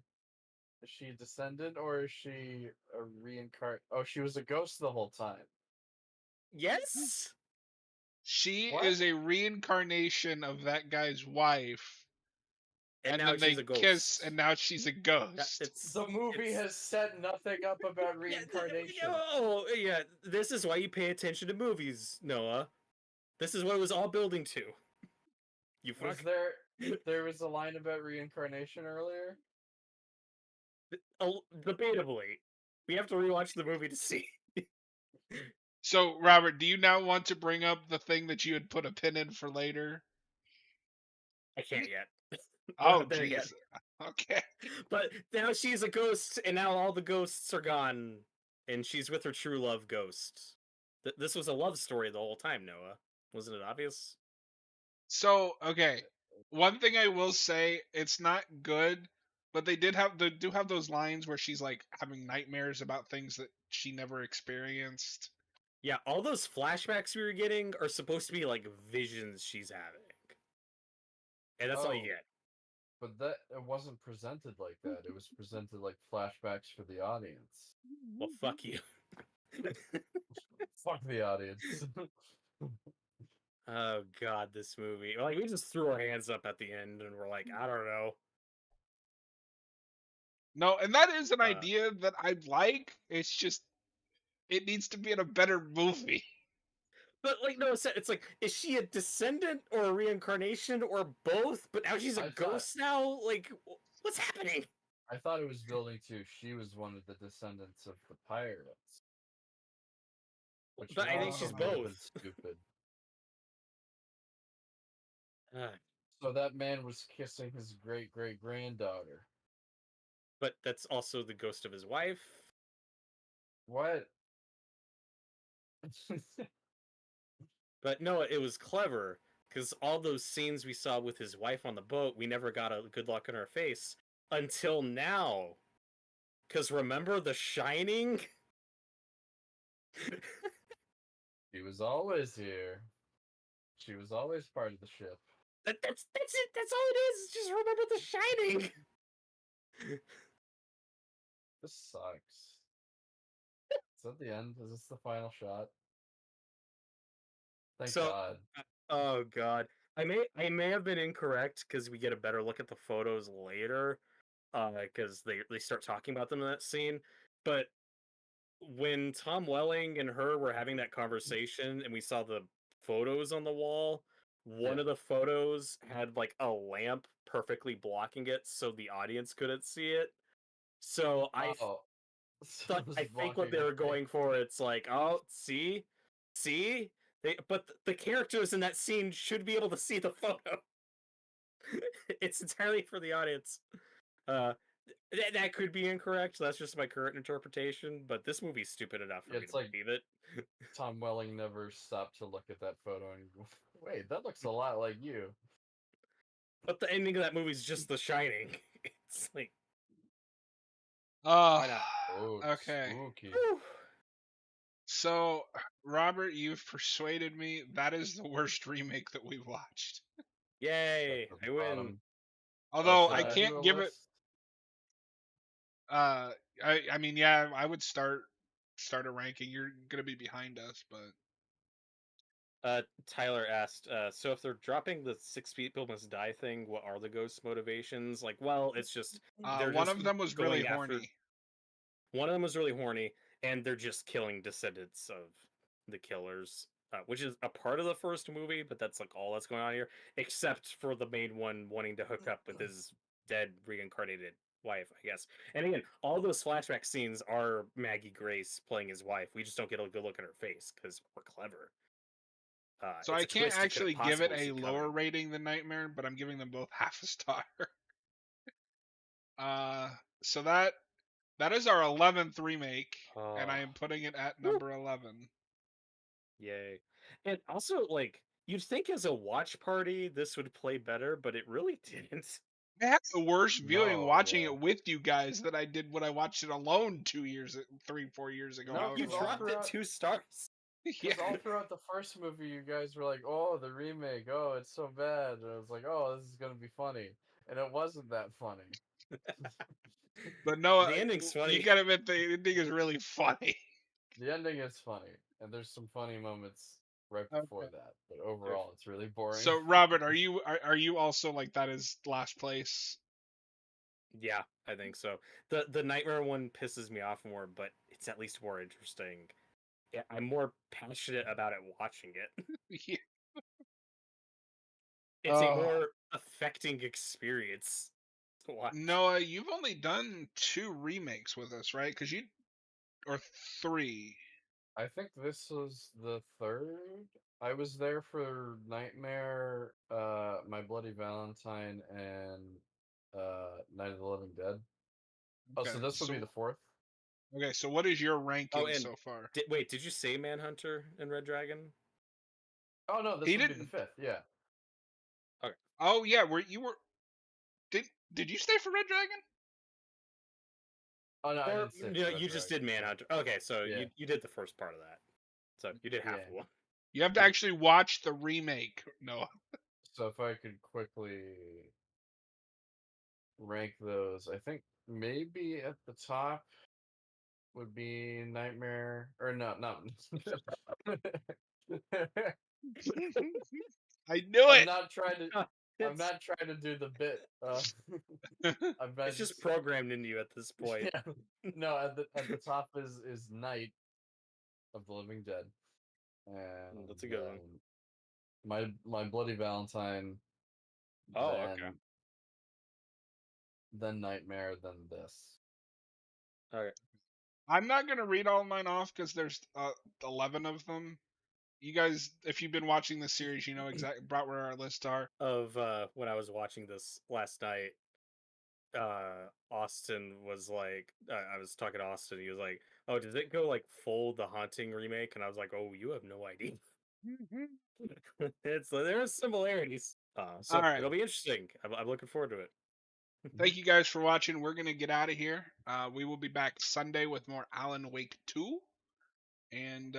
descendant or is she a reincarnate? Oh, she was a ghost the whole time. Yes. She is a reincarnation of that guy's wife. And now then she's they a ghost. kiss, and now she's a ghost. The movie has set nothing up about reincarnation. Yeah, this is why you pay attention to movies, Noah. This is what it was all building to. You fuck. There was a line about reincarnation earlier? Debatably. We have to rewatch the movie to see. So, Robert, do you now want to bring up the thing that you had put a pin in for later? I can't yet. Oh, jeez. Okay. But now she's a ghost, and now all the ghosts are gone, and she's with her true love ghost. This was a love story the whole time, Noah. Wasn't it obvious? So, okay. One thing I will say, it's not good, but they do have those lines where she's like having nightmares about things that she never experienced. Yeah, all those flashbacks we were getting are supposed to be like visions she's having. And that's all you get. But it wasn't presented like that. It was presented like flashbacks for the audience. Well, fuck you. Fuck the audience. Oh god, this movie. Like, we just threw our hands up at the end and we're like, I don't know. No, and that is an idea that I like. It's just, it needs to be in a better movie. But, like, no, it's like, is she a descendant or a reincarnation or both? But now she's a ghost now? Like, what's happening? I thought it was building to she was one of the descendants of the pirates. But I think she's both. Stupid. So that man was kissing his great-great-granddaughter. But that's also the ghost of his wife. What? But no, it was clever, because all those scenes we saw with his wife on the boat, we never got a good look on her face until now. Because remember The Shining? She was always here. She was always part of the ship. That's it. That's all it is. Just remember The Shining. This sucks. Is that the end? Is this the final shot? Thank God. Oh God. I may have been incorrect because we get a better look at the photos later. Because they start talking about them in that scene. But when Tom Welling and her were having that conversation and we saw the photos on the wall, one of the photos had like a lamp perfectly blocking it so the audience couldn't see it. So I think what they were going for, it's like, oh, see? But the characters in that scene should be able to see the photo. It's entirely for the audience. That could be incorrect. That's just my current interpretation. But this movie's stupid enough for me to believe it. Tom Welling never stopped to look at that photo and go, wait, that looks a lot like you. But the ending of that movie is just The Shining. It's like, okay. So, Robert, you've persuaded me. That is the worst remake that we've watched. Yay! I win. Although I can't give it. I mean, yeah, I would start a ranking. You're gonna be behind us, but. Tyler asked, so if they're dropping the 6 people must die thing, what are the ghosts' motivations? Like, well, it's just one of them was really horny. One of them was really horny, and they're just killing descendants of the killers, which is a part of the first movie, but that's like all that's going on here, except for the main one wanting to hook up with his dead reincarnated wife, I guess. And again, all those flashback scenes are Maggie Grace playing his wife. We just don't get a good look at her face because we're clever. So I can't actually give it a lower rating than Nightmare, but I'm giving them both half a star. So that is our 11th remake, and I am putting it at number 11. Yay. And also, like, you'd think as a watch party this would play better, but it really didn't. I had the worst viewing watching it with you guys that I did when I watched it alone 4 years ago. No, you dropped it 2 stars. Because all throughout the first movie, you guys were like, "Oh, the remake! Oh, it's so bad." And I was like, "Oh, this is gonna be funny," and it wasn't that funny. But no, the ending's funny. You gotta admit the ending is really funny. The ending is funny, and there's some funny moments right before that, but overall, it's really boring. So, Robert, are you also like that is last place? Yeah, I think so. The nightmare one pisses me off more, but it's at least more interesting. Yeah, I'm more passionate about it watching it. Yeah. It's a more affecting experience to watch. Noah, you've only done 2 remakes with us, right? Or 3. I think this was the third. I was there for Nightmare, My Bloody Valentine, and Night of the Living Dead. Oh, so this would be the fourth. Okay, so what is your ranking so far? Wait, did you say Manhunter and Red Dragon? Oh no, this would be the fifth. Yeah. Okay. Oh yeah, did you stay for Red Dragon? Oh no, I didn't stay for Red you just did Manhunter. Okay, so you did the first part of that. So you did half of one. You have to actually watch the remake, Noah. So if I could quickly rank those, I think maybe at the top would be Nightmare, or no. I knew it. I'm not trying to do the bit. It's just programmed into you at this point. Yeah. No, at the top is Night of the Living Dead, and that's a good one. My Bloody Valentine. Oh, okay. Then Nightmare, then this. Okay. I'm not gonna read all mine off because there's 11 of them. You guys, if you've been watching this series, you know exactly about where our lists are. Of when I was watching this last night, Austin was like, I was talking to Austin. He was like, "Oh, does it go like full The Haunting remake?" And I was like, "Oh, you have no idea." There are similarities. So it'll be interesting. I'm looking forward to it. Thank you guys for watching. We're gonna get out of here. We will be back Sunday with more Alan Wake 2, and